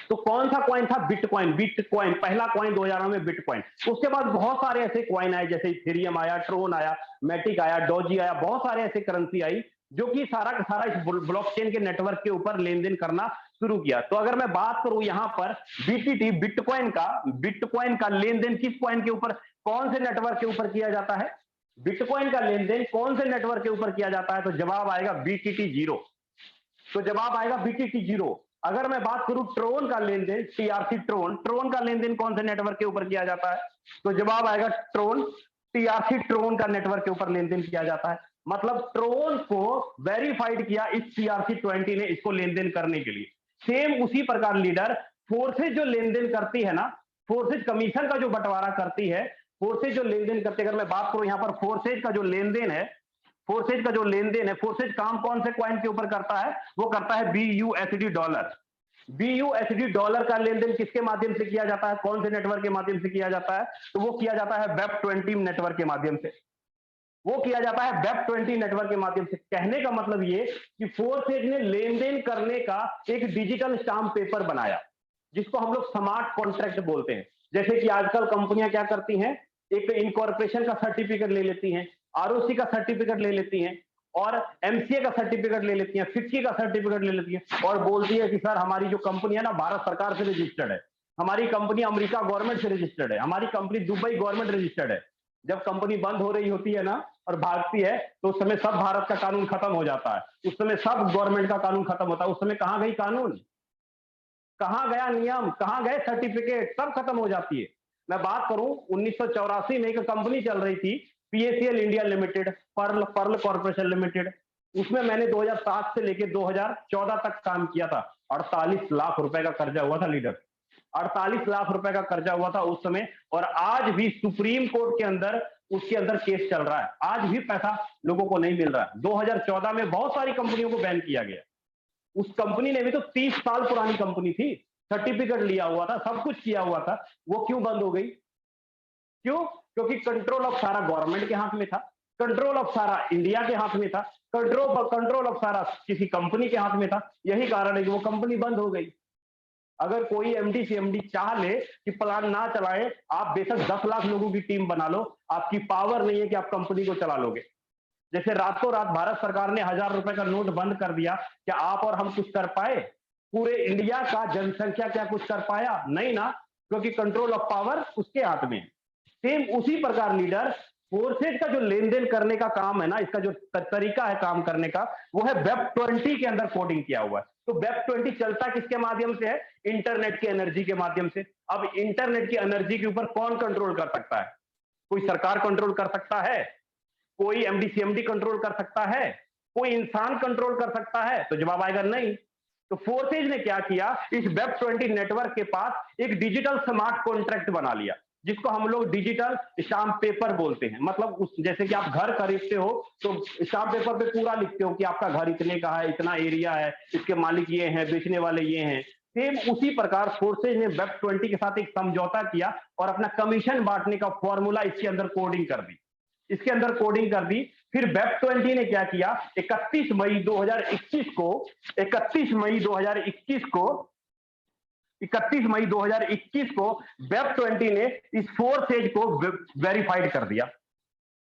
तो कौन सा कॉइन था? बिटकॉइन। बिटकॉइन पहला कॉइन 2009 में, बिटकॉइन। उसके बाद बहुत सारे ऐसे कॉइन आए, जैसे इथेरियम आया, ट्रोन आया, मैटिक आया, डॉजी आया, बहुत सारे ऐसे करेंसी आई जो कि सारा का सारा इस ब्लॉकचेन के नेटवर्क के ऊपर लेन देन करना शुरू किया। तो अगर मैं बात करूं यहां पर BTT, बिटकॉइन का लेन देन किस कॉइन के ऊपर, कौन से नेटवर्क के ऊपर किया जाता है? बिटकॉइन का लेन देन कौन से नेटवर्क के ऊपर किया जाता है? तो जवाब आएगा BTT 0। तो जवाब आएगा BTT 0। अगर मैं बात करूं ट्रोन का लेन देन, TRC ट्रोन का लेन देन कौन से नेटवर्क के ऊपर किया जाता है? तो जवाब आएगा TRC ट्रोन का नेटवर्क के ऊपर लेन देन किया जाता है। मतलब ट्रोन को वेरीफाइड किया इस TRC20 ने, इसको लेन देन करने के लिए। सेम उसी प्रकार लीडर, फोर्सेज जो लेन देन करती है ना, फोर्सेज कमीशन का जो बंटवारा करती है, फोर्सेज जो लेन देन करती है, अगर मैं बात करूं यहां पर फोर्सेज का जो लेन देन है, फोर्सेज काम कौन से कॉइन के ऊपर करता है? वो करता है BUSD डॉलर। BUSD डॉलर का लेन देन किसके माध्यम से किया जाता है? कौन से नेटवर्क के माध्यम से किया जाता है? तो वो किया जाता है वेब 20 नेटवर्क के माध्यम से। वो किया जाता है वेब 20 नेटवर्क के माध्यम से। कहने का मतलब ये कि फोर्सेज ने लेन देन करने का एक डिजिटल स्टाम्प पेपर बनाया, जिसको हम लोग स्मार्ट कॉन्ट्रैक्ट बोलते हैं। जैसे कि आजकल कंपनियां क्या करती हैं, एक इनकॉर्पोरेशन का सर्टिफिकेट ले लेती हैं, ROC का सर्टिफिकेट ले लेती हैं, और एमसीए का सर्टिफिकेट ले लेती हैं, फिक्की का सर्टिफिकेट ले लेती हैं और बोलती है कि सर हमारी जो कंपनी है ना भारत सरकार से रजिस्टर्ड है, हमारी कंपनी अमेरिका गवर्नमेंट से रजिस्टर्ड है, हमारी कंपनी दुबई गवर्नमेंट रजिस्टर्ड है। जब कंपनी बंद हो रही होती है ना और भागती है तो उस समय सब भारत का कानून खत्म हो जाता है, उस समय सब गवर्नमेंट का कानून खत्म होता है। उस समय कहां गई कानून, कहां गया नियम, कहां गए सर्टिफिकेट, सब खत्म हो जाती है। मैं बात करूं 1984 में एक कंपनी चल रही थी PACL India limited, Perl Perl corporation limited, उसमें मैंने 2007 से लेकर 2014 तक काम किया था। 48 लाख रुपए का कर्जा हुआ था लीडर, 48 लाख रुपए का कर्जा हुआ था उस समय। और आज भी सुप्रीम कोर्ट के अंदर उसके अंदर केस चल रहा है, आज भी पैसा लोगों को नहीं मिल रहा है। 2014 में बहुत सारी कंपनियों को बैन किया गया। उस कंपनी ने भी तो 30 साल पुरानी कंपनी थी, सर्टिफिकेट लिया हुआ था, सब कुछ किया हुआ था, वो क्यों बंद हो गई? क्यों? क्योंकि कंट्रोल ऑफ सारा गवर्नमेंट के हाथ में था, कंट्रोल ऑफ सारा इंडिया के हाथ में था, कंट्रोल ऑफ सारा किसी कंपनी के हाथ में था। यही कारण है कि वो कंपनी बंद हो गई। अगर कोई एमडी सीएमडी चाह ले कि प्लान ना चलाए, आप बेशक 10 लाख लोगों की टीम बना लो, आपकी पावर नहीं है कि आप कंपनी को चला लोगे। जैसे रातों रात भारत सरकार ने 1000 रुपए का नोट बंद कर दिया, क्या आप और हम कुछ कर पाए? पूरे इंडिया का जनसंख्या क्या कुछ कर पाया? नहीं ना, क्योंकि कंट्रोल ऑफ पावर उसके हाथ में है। सेम उसी प्रकार लीडर फोर्सेज का जो लेन देन करने का काम है ना, इसका जो तरीका है काम करने का, वो है वेब 20 के अंदर कोडिंग किया हुआ है। तो वेब 20 चलता किसके माध्यम से है? इंटरनेट की एनर्जी के माध्यम से। अब इंटरनेट की एनर्जी के ऊपर कौन कंट्रोल कर सकता है? कोई सरकार कंट्रोल कर सकता है? कोई एमडी सीएमडी कंट्रोल कर सकता है? कोई इंसान कंट्रोल कर सकता है? तो जवाब आएगा नहीं। तो फोर्सेज ने क्या किया, इस वेब 20 नेटवर्क के पास एक डिजिटल स्मार्ट कॉन्ट्रैक्ट बना लिया, जिसको हम लोग डिजिटल स्टाम्प पेपर बोलते हैं। मतलब उस जैसे कि आप घर खरीदते हो तो स्टाम्प पेपर पे पूरा लिखते हो कि आपका घर इतने का है, इतना एरिया है, इसके मालिक ये हैं, बेचने वाले ये हैं। सेम उसी प्रकार फोर्सेज ने वेब 20 के साथ एक समझौता किया और अपना कमीशन बांटने का फॉर्मूला इसके अंदर कोडिंग कर दी, इसके अंदर कोडिंग कर दी। फिर वेब 20 ने क्या किया, 31 मई 2021 को 31 मई 2021 को 31 मई 2021 को वेब 20 ने इस फोर्सेज को वेरीफाइड कर दिया।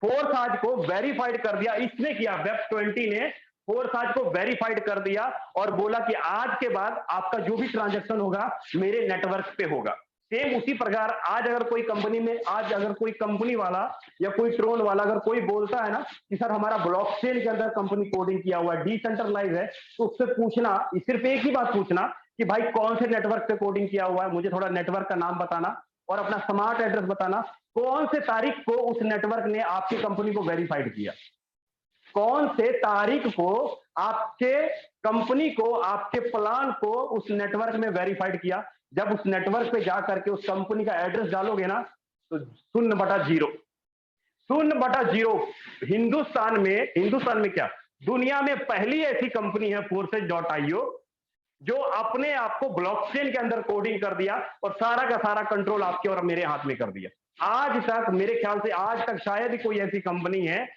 फोर्साज को वेरीफाइड कर दिया, इसने किया, वेब 20 ने फोर्साज को वेरीफाइड कर दिया और बोला कि आज के बाद आपका जो भी ट्रांजैक्शन होगा मेरे नेटवर्क पे होगा। सेम उसी प्रकार आज अगर कोई कंपनी में, आज अगर कोई कंपनी वाला या कोई ट्रोन वाला अगर कोई बोलता है ना कि सर हमारा ब्लॉकचेन के अंदर कंपनी कोडिंग किया हुआ है, डिसेंट्रलाइज है, तो उससे पूछना, सिर्फ एक ही बात पूछना कि भाई कौन से नेटवर्क पे कोडिंग किया हुआ है, मुझे थोड़ा नेटवर्क का नाम बताना और अपना स्मार्ट एड्रेस बताना। कौन से तारीख को उस नेटवर्क ने आपकी कंपनी को वेरीफाइड किया? कौन से तारीख को आपके कंपनी को, आपके प्लान को उस नेटवर्क में वेरीफाइड किया? जब उस नेटवर्क पे जाकर के उस कंपनी का एड्रेस डालोगे ना तो 0/0, 0/0। हिंदुस्तान में क्या, दुनिया में पहली ऐसी कंपनी है forces.io जो अपने आप को ब्लॉकचेन के अंदर कोडिंग कर दिया और सारा का सारा कंट्रोल आपके और मेरे हाथ में कर दिया। आज तक मेरे ख्याल से आज तक शायद ही कोई ऐसी कंपनी है,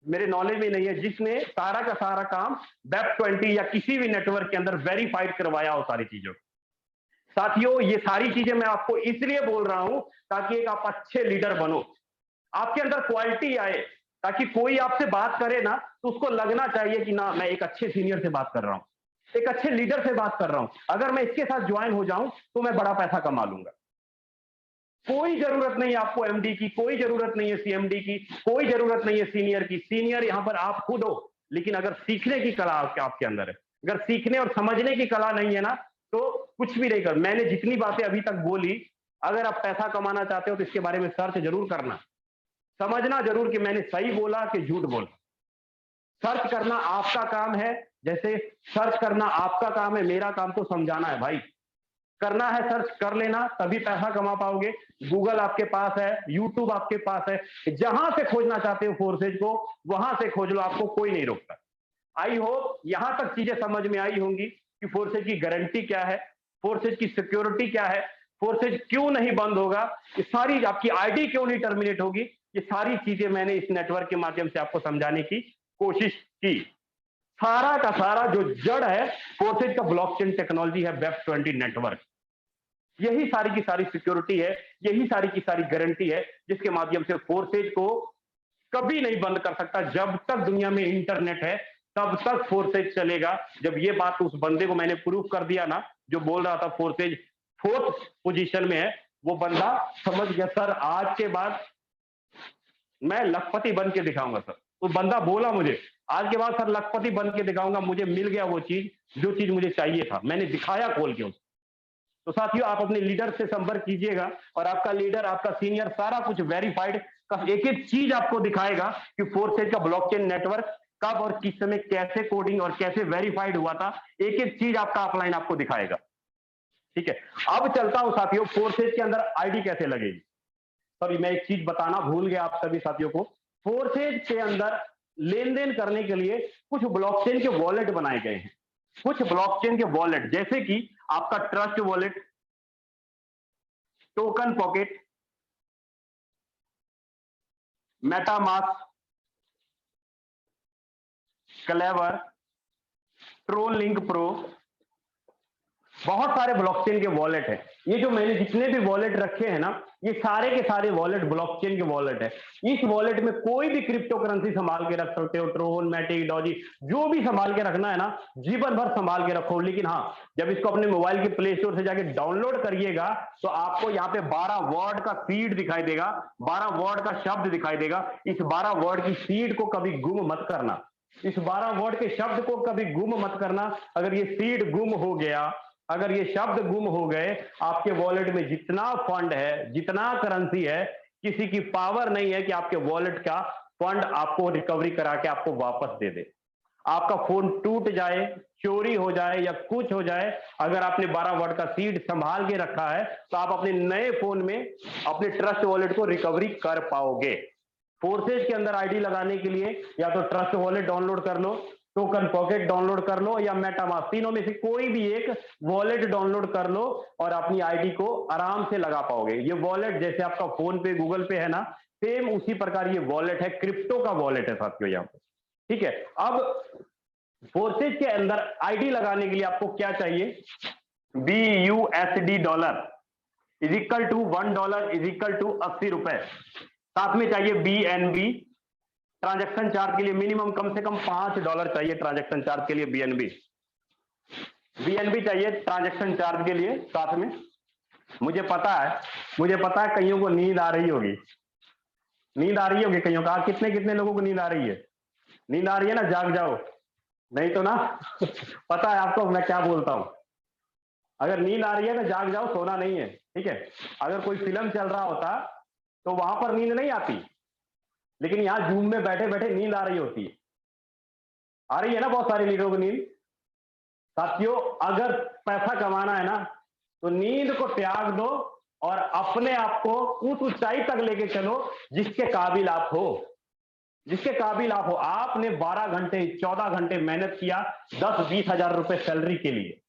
मेरे नॉलेज में नहीं है, जिसने सारा का सारा काम वेब 20 या किसी भी नेटवर्क के अंदर वेरीफाइड करवाया हो सारी चीजों। साथियों, ये सारी चीजें मैं आपको इसलिए बोल रहा हूं ताकि एक आप अच्छे लीडर बनो, आपके अंदर क्वालिटी आए, ताकि कोई आपसे बात करे ना तो उसको लगना चाहिए कि ना मैं एक अच्छे सीनियर से बात कर रहा हूं, एक अच्छे लीडर से बात कर रहा हूं। अगर मैं इसके साथ ज्वाइन हो जाऊं तो मैं बड़ा पैसा कमा लूंगा। कोई जरूरत नहीं आपको एमडी की, कोई जरूरत नहीं है सीएमडी की, कोई जरूरत नहीं है सीनियर की। सीनियर यहां पर आप खुद हो, लेकिन अगर सीखने की कला आपके अंदर है, अगर सीखने और समझने की कला नहीं है ना तो कुछ भी नहीं कर। मैंने जितनी बातें अभी तक बोली, अगर आप पैसा कमाना चाहते हो तो इसके बारे में सर्च जरूर करना, समझना जरूर कि मैंने सही बोला कि झूठ बोला। सर्च करना आपका काम है, जैसे सर्च करना आपका काम है, मेरा काम तो समझाना है भाई। करना है सर्च कर लेना, तभी पैसा कमा पाओगे। गूगल आपके पास है, यूट्यूब आपके पास है, जहां से खोजना चाहते हो फोर्सेज को वहां से खोज लो, आपको कोई नहीं रोकता। आई होप यहां तक चीजें समझ में आई होंगी कि फोर्सेज की गारंटी क्या है, फोर्सेज की सिक्योरिटी क्या है, फोर्सेज क्यों नहीं बंद होगा, ये सारी आपकी आईडी क्यों नहीं टर्मिनेट होगी, ये सारी चीजें मैंने इस नेटवर्क के माध्यम से आपको समझाने की कोशिश की। सारा का सारा जो जड़ है फोर्सेज का ब्लॉकचेन टेक्नोलॉजी है, वेब 20 नेटवर्क। यही सारी की सारी सिक्योरिटी है, यही सारी की सारी गारंटी है जिसके माध्यम से फोर्सेज को कभी नहीं बंद कर सकता। जब तक दुनिया में इंटरनेट है तब तक फोर्सेज चलेगा। जब ये बात उस बंदे को मैंने प्रूव कर दिया ना, जो बोल रहा था फोर्सेज 4th पोजीशन में है, वो बंदा समझ गया सर आज के बाद मैं लखपति बन के दिखाऊंगा सर। तो बंदा बोला मुझे आज के बाद सर लखपति बन के दिखाऊंगा, मुझे मिल गया वो चीज जो चीज मुझे चाहिए था, मैंने दिखाया खोल के उसको। तो साथियों आप अपने लीडर से संपर्क कीजिएगा और आपका लीडर, आपका सीनियर सारा कुछ वेरीफाइड का एक एक चीज आपको दिखाएगा कि फोर्सेज का ब्लॉकचेन नेटवर्क कब और किस समय कैसे कोडिंग और कैसे वेरीफाइड हुआ था, एक एक चीज आपका अपलाइन आपको दिखाएगा। ठीक है, अब चलता हूं साथियों फोर्सेज के अंदर आईडी कैसे लगेगी। सॉरी मैं एक चीज बताना भूल गया आप सभी साथियों को, फोर्सेज के अंदर लेन देन करने के लिए कुछ ब्लॉकचेन के वॉलेट बनाए गए हैं। कुछ ब्लॉकचेन के वॉलेट जैसे कि आपका Trust Wallet, TokenPocket, MetaMask, Klever, TronLink Pro, बहुत सारे ब्लॉकचेन के वॉलेट है। ये जो मैंने जितने भी वॉलेट रखे हैं ना, ये सारे के सारे वॉलेट ब्लॉकचेन के वॉलेट है। इस वॉलेट में कोई भी क्रिप्टो करेंसी संभाल के रख सकते हो, ट्रोन, मैटिक, डॉजी, जो भी संभाल के रखना है ना जीवन भर संभाल के रखो। लेकिन हाँ, जब इसको अपने मोबाइल के प्ले स्टोर से जाके डाउनलोड करिएगा तो आपको यहाँ पे 12 वर्ड का सीड दिखाई देगा, 12 वर्ड का शब्द दिखाई देगा। इस 12 वर्ड की सीड को कभी गुम मत करना, इस 12 वर्ड के शब्द को कभी गुम मत करना। अगर ये सीड गुम हो गया, अगर ये शब्द गुम हो गए, आपके वॉलेट में जितना फंड है, जितना करेंसी है, किसी की पावर नहीं है कि आपके वॉलेट का फंड आपको रिकवरी करा के आपको वापस दे दे। आपका फोन टूट जाए, चोरी हो जाए या कुछ हो जाए, अगर आपने 12 वर्ड का सीड संभाल के रखा है तो आप अपने नए फोन में अपने ट्रस्ट वॉलेट को रिकवरी कर पाओगे। फोर्सेज के अंदर आईडी लगाने के लिए या तो ट्रस्ट वॉलेट डाउनलोड कर लो, टोकन पॉकेट डाउनलोड कर लो या मेटामास्क, तीनों में से कोई भी एक वॉलेट डाउनलोड कर लो और अपनी आईडी को आराम से लगा पाओगे। ये वॉलेट जैसे आपका फोन पे, गूगल पे है ना, सेम उसी प्रकार ये वॉलेट है, क्रिप्टो का वॉलेट है साथियों यहाँ पे। ठीक है, अब फोर्सेज के अंदर आईडी लगाने के लिए आपको क्या चाहिए, BUSD dollar is equal to $1 is equal to 80 रुपए। साथ में चाहिए BNB, ट्रांजैक्शन चार्ज के लिए मिनिमम कम से कम $5 चाहिए, ट्रांजैक्शन चार्ज के लिए BNB चाहिए ट्रांजैक्शन चार्ज के लिए। साथ में मुझे पता है कईयों को नींद आ रही होगी, कईयों का। कितने कितने लोगों को नींद आ रही है? नींद आ रही है ना, जाग जाओ, नहीं तो ना पता है आपको मैं क्या बोलता हूं। अगर नींद आ रही है तो जाग जाओ, सोना नहीं है। ठीक है, अगर कोई फिल्म चल रहा होता तो वहां पर नींद नहीं आती, लेकिन यहां जूम में बैठे बैठे नींद आ रही होती है। आ रही है ना बहुत सारे लीडरों को नींद। साथियों अगर पैसा कमाना है ना तो नींद को त्याग दो और अपने आप को उस ऊंचाई तक लेके चलो जिसके काबिल आप हो, जिसके काबिल आप हो। आपने 12 घंटे 14 घंटे मेहनत किया 10-20 हजार रुपए सैलरी के लिए,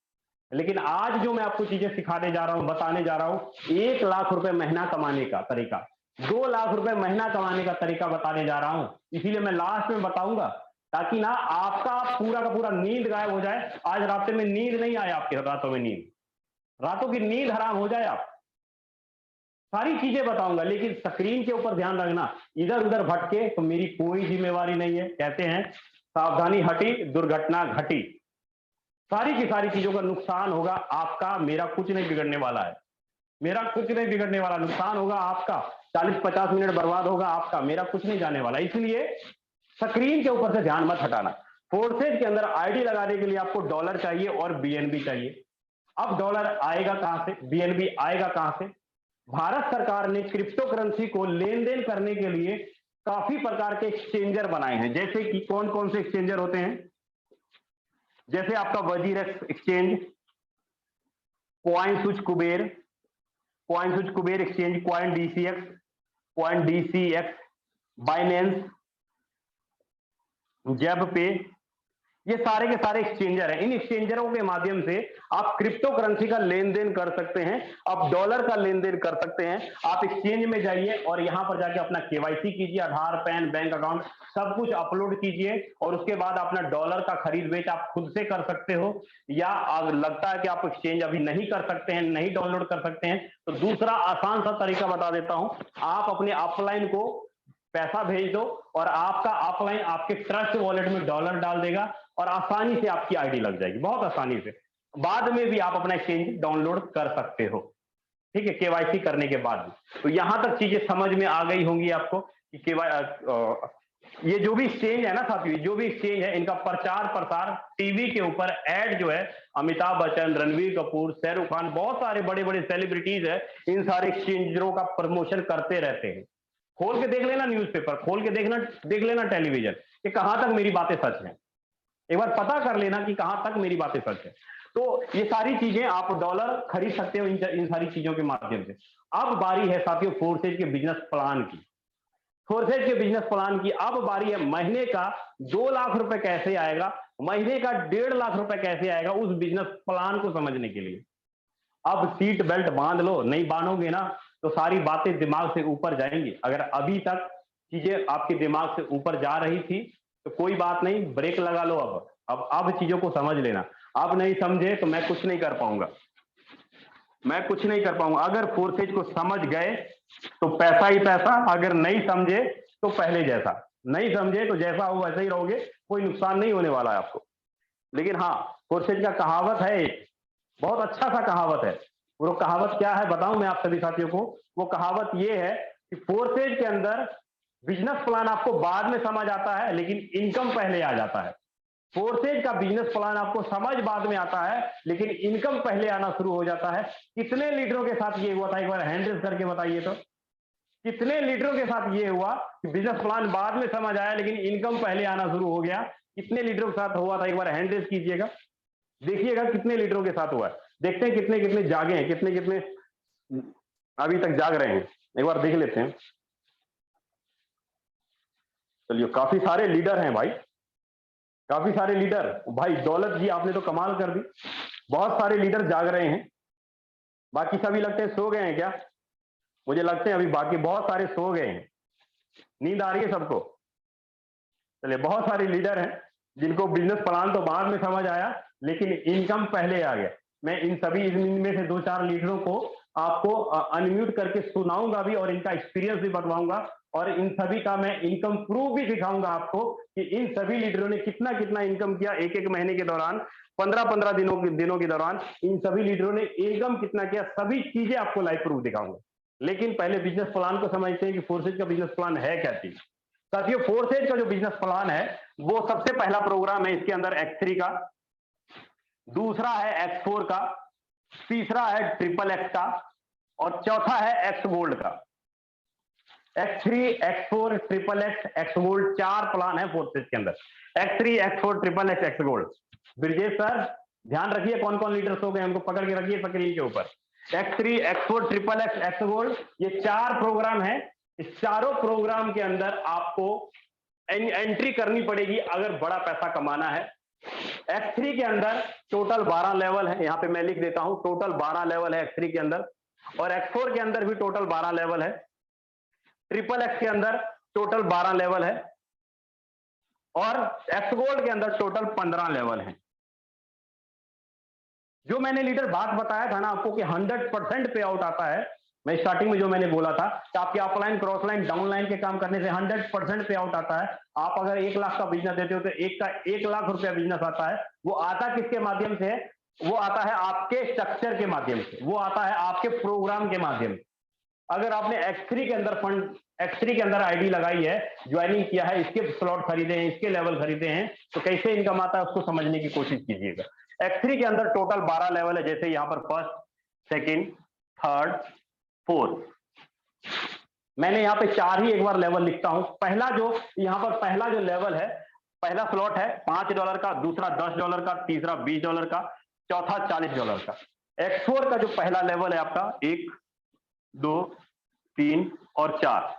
लेकिन आज जो मैं आपको चीजें सिखाने जा रहा हूं, बताने जा रहा हूं, 1 लाख रुपए महीना कमाने का तरीका, 2 लाख रुपए महीना कमाने का तरीका बताने जा रहा हूं। इसीलिए मैं लास्ट में बताऊंगा ताकि ना आपका पूरा का पूरा नींद गायब हो जाए। आज रात में नींद नहीं आए आपके, रातों में नींद, रातों की नींद हराम हो जाए। आप सारी चीजें बताऊंगा, लेकिन स्क्रीन के ऊपर ध्यान रखना, इधर उधर भटके तो मेरी कोई जिम्मेवारी नहीं है। कहते हैं सावधानी हटी दुर्घटना घटी। सारी की सारी चीजों का नुकसान होगा आपका, मेरा कुछ नहीं बिगड़ने वाला है, मेरा कुछ नहीं बिगड़ने वाला। नुकसान होगा आपका, 40-50 मिनट बर्बाद होगा आपका, मेरा कुछ नहीं जाने वाला। इसलिए स्क्रीन के ऊपर से ध्यान मत हटाना। फोर्सेज के अंदर आईडी लगाने के लिए आपको डॉलर चाहिए और BNB चाहिए। अब डॉलर आएगा कहां से, BNB आएगा कहां से? भारत सरकार ने क्रिप्टो करेंसी को लेन देन करने के लिए काफी प्रकार के एक्सचेंजर बनाए हैं। जैसे कि कौन कौन से एक्सचेंजर होते हैं? जैसे आपका WazirX exchange, coin switch Kuber, exchange, coin DCX, Binance, जेब पे, ये सारे के सारे एक्सचेंजर हैं। इन एक्सचेंजरों के माध्यम से आप क्रिप्टो करेंसी का लेन देन कर सकते हैं, आप डॉलर का लेन देन कर सकते हैं। आप एक्सचेंज में जाइए और यहां पर जाके अपना KYC कीजिए, आधार, पैन, बैंक अकाउंट सब कुछ अपलोड कीजिए और उसके बाद अपना डॉलर का खरीद बेच आप खुद से कर सकते हो। या अगर लगता है कि आप एक्सचेंज अभी नहीं कर सकते हैं, नहीं डाउनलोड कर सकते हैं, तो दूसरा आसान सा तरीका बता देता हूं। आप अपने अपलाइन को पैसा भेज दो और आपका ऑफलाइन आपके ट्रस्ट वॉलेट में डॉलर डाल देगा और आसानी से आपकी आईडी लग जाएगी, बहुत आसानी से। बाद में भी आप अपना एक्सचेंज डाउनलोड कर सकते हो, ठीक है, केवाईसी करने के बाद भी। तो यहां तक चीजें समझ में आ गई होंगी आपको कि ये जो भी एक्सचेंज है ना साथियों, जो भी एक्सचेंज है, इनका प्रचार प्रसार टीवी के ऊपर ऐड जो है, अमिताभ बच्चन, रणवीर कपूर, शाहरुख खान, बहुत सारे बड़े बड़े सेलिब्रिटीज है, इन सारे एक्सचेंजरों का प्रमोशन करते रहते हैं। खोल के देख लेना न्यूज़पेपर, खोल के देख लेना टेलीविजन, कि कहां तक मेरी बातें सच हैं। एक बार पता कर लेना कि कहां तक मेरी बातें सच है। तो ये सारी चीजें आप डॉलर खरीद सकते हो इन सारी चीजों के माध्यम से। अब बारी है साथियों फोर्सेज के बिजनेस प्लान की। फोर्सेज के बिजनेस प्लान की अब बारी है, महीने का 2 लाख रुपए कैसे आएगा, महीने का 1.5 लाख रुपए कैसे आएगा, उस बिजनेस प्लान को समझने के लिए अब सीट बेल्ट बांध लो। नहीं बांधोगे ना तो सारी बातें दिमाग से ऊपर जाएंगी। अगर अभी तक चीजें आपके दिमाग से ऊपर जा रही थी तो कोई बात नहीं, ब्रेक लगा लो। अब चीजों को समझ लेना। अब नहीं समझे तो मैं कुछ नहीं कर पाऊंगा, मैं कुछ नहीं कर पाऊंगा। अगर फोर्सेज को समझ गए तो पैसा ही पैसा, अगर नहीं समझे तो पहले जैसा। नहीं समझे तो जैसा हो वैसे ही रहोगे, कोई नुकसान नहीं होने वाला है आपको। लेकिन हाँ, फोर्सेज का कहावत है एक, बहुत अच्छा सा कहावत है। वो कहावत क्या है बताऊं मैं आप सभी साथियों को। वो कहावत ये है कि फोर्सेज के अंदर बिजनेस प्लान आपको बाद में समझ आता है, लेकिन इनकम पहले आ जाता है। फोर्सेज का बिजनेस प्लान आपको समझ बाद में आता है, लेकिन इनकम पहले आना शुरू हो जाता है। कितने लीडरों के साथ ये हुआ था, एक बार हैंड रेज करके बताइए तो। कितने लीडरों के साथ ये हुआ कि बिजनेस प्लान बाद में समझ आया लेकिन इनकम पहले आना शुरू हो गया? कितने लीडरों के साथ हुआ था, एक बार हैंड रेज कीजिएगा, देखिएगा कितने लीडरों के साथ हुआ है। देखते हैं कितने कितने जागे हैं, कितने कितने अभी तक जाग रहे हैं, एक बार देख लेते हैं। चलिए, काफी सारे लीडर हैं भाई, काफी सारे लीडर। भाई दौलत जी आपने तो कमाल कर दी, बहुत सारे लीडर जाग रहे हैं। बाकी सभी लगते हैं सो गए हैं क्या? मुझे लगते हैं अभी बाकी बहुत सारे सो गए हैं, नींद आ रही है सबको। चलिए, बहुत सारे लीडर हैं जिनको बिजनेस प्लान तो बाद में समझ आया लेकिन इनकम पहले आ गया। मैं इन सभी इनमें से 2-4 लीडरों को आपको अनम्यूट करके सुनाऊंगा भी और इनका एक्सपीरियंस भी बताऊंगा और इन सभी का मैं इनकम प्रूफ भी दिखाऊंगा आपको कि इन सभी लीडरों ने कितना कितना इनकम किया एक एक महीने के दौरान, 15-15 दिनों के दौरान इन सभी लीडरों ने इनकम कितना किया, सभी चीजें आपको लाइव प्रूफ दिखाऊंगा। लेकिन पहले बिजनेस प्लान को समझते हैं कि फोर्सेज का बिजनेस प्लान है क्या चीज। साथियों, फोर्सेज का जो बिजनेस प्लान है वो सबसे पहला प्रोग्राम है इसके अंदर X3 का, दूसरा है X4 का, तीसरा है XXX का और चौथा है X गोल्ड का। X3, X4, XXX, X gold, 4 plan है फोर्सेज के अंदर। X3, X4, XXX, X gold. Brijesh sir ध्यान रखिए कौन कौन लीडर्स हो गए, हमको पकड़ के रखिए स्क्रीन के ऊपर। X3, X4, XXX, X gold, ये 4 प्रोग्राम है। इस चारों प्रोग्राम के अंदर आपको एंट्री करनी पड़ेगी अगर बड़ा पैसा कमाना है। X3 के अंदर टोटल 12 लेवल है, यहां पे मैं लिख देता हूं, टोटल 12 लेवल है X3 के अंदर, और X4 के अंदर भी टोटल 12 लेवल है, XXX के अंदर टोटल 12 लेवल है और X गोल्ड के अंदर टोटल 15 लेवल है। जो मैंने लीडर बात बताया था ना आपको कि 100% पे आउट आता है, मैं स्टार्टिंग में जो मैंने बोला था कि आपके अपलाइन, क्रॉसलाइन, डाउनलाइन के काम करने से 100% पे आउट आता है। आप अगर 1 लाख का बिजनेस देते हो तो 1 लाख रुपया बिजनेस आता है। वो आता किसके माध्यम से है? वो आता है आपके स्ट्रक्चर के माध्यम से, वो आता है आपके प्रोग्राम के माध्यम से। अगर आपने X3 के अंदर फंड, X3 के अंदर आईडी लगाई है, ज्वाइनिंग किया है, इसके स्लॉट खरीदे हैं, इसके लेवल खरीदे हैं, तो कैसे इनकम आता है उसको समझने की कोशिश कीजिएगा। X3 के अंदर टोटल 12 लेवल है, जैसे यहां पर फर्स्ट, सेकंड, थर्ड, फोर्थ। मैंने यहां पे 4 ही एक बार लेवल लिखता हूं। पहला जो यहां पर पहला जो लेवल है, पहला स्लॉट है $5 का, दूसरा $10 का, तीसरा $20 का, चौथा $40 का। X4 का जो पहला लेवल है आपका 1, 2, 3 और 4,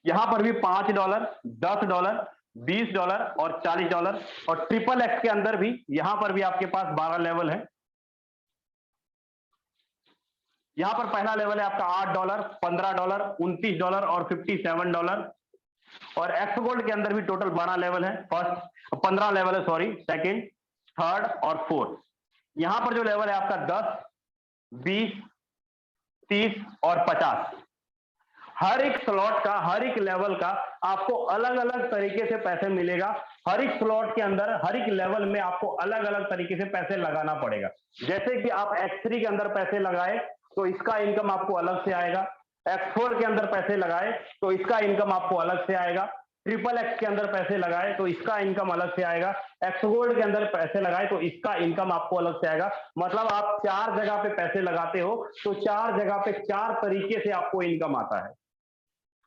यहां पर भी $5, $10, $20 और $40। और XXX के अंदर भी यहां पर भी आपके पास 12 लेवल है। यहां पर पहला लेवल है आपका $8, $15, $29 और $57। और X गोल्ड के अंदर भी टोटल 12 लेवल है, फर्स्ट 15 लेवल है, सॉरी, सेकंड, थर्ड और फोर्थ। यहां पर जो लेवल है आपका 10, 20, 30 और 50। हर एक स्लॉट का, हर एक लेवल का आपको अलग अलग तरीके से पैसे मिलेगा। हर एक स्लॉट के अंदर, हर एक लेवल में आपको अलग अलग तरीके से पैसे लगाना पड़ेगा। जैसे कि आप X3 के अंदर पैसे लगाए तो इसका इनकम आपको अलग से आएगा। X4 के अंदर पैसे लगाए तो इसका इनकम आपको अलग से आएगा। ट्रिपल एक्स के अंदर पैसे लगाए तो इसका इनकम अलग से आएगा। एक्स गोल्ड के अंदर पैसे लगाए तो इसका इनकम आपको अलग से आएगा। मतलब आप 4 जगह पे पैसे लगाते हो तो 4 जगह पे 4 तरीके से आपको इनकम आता है।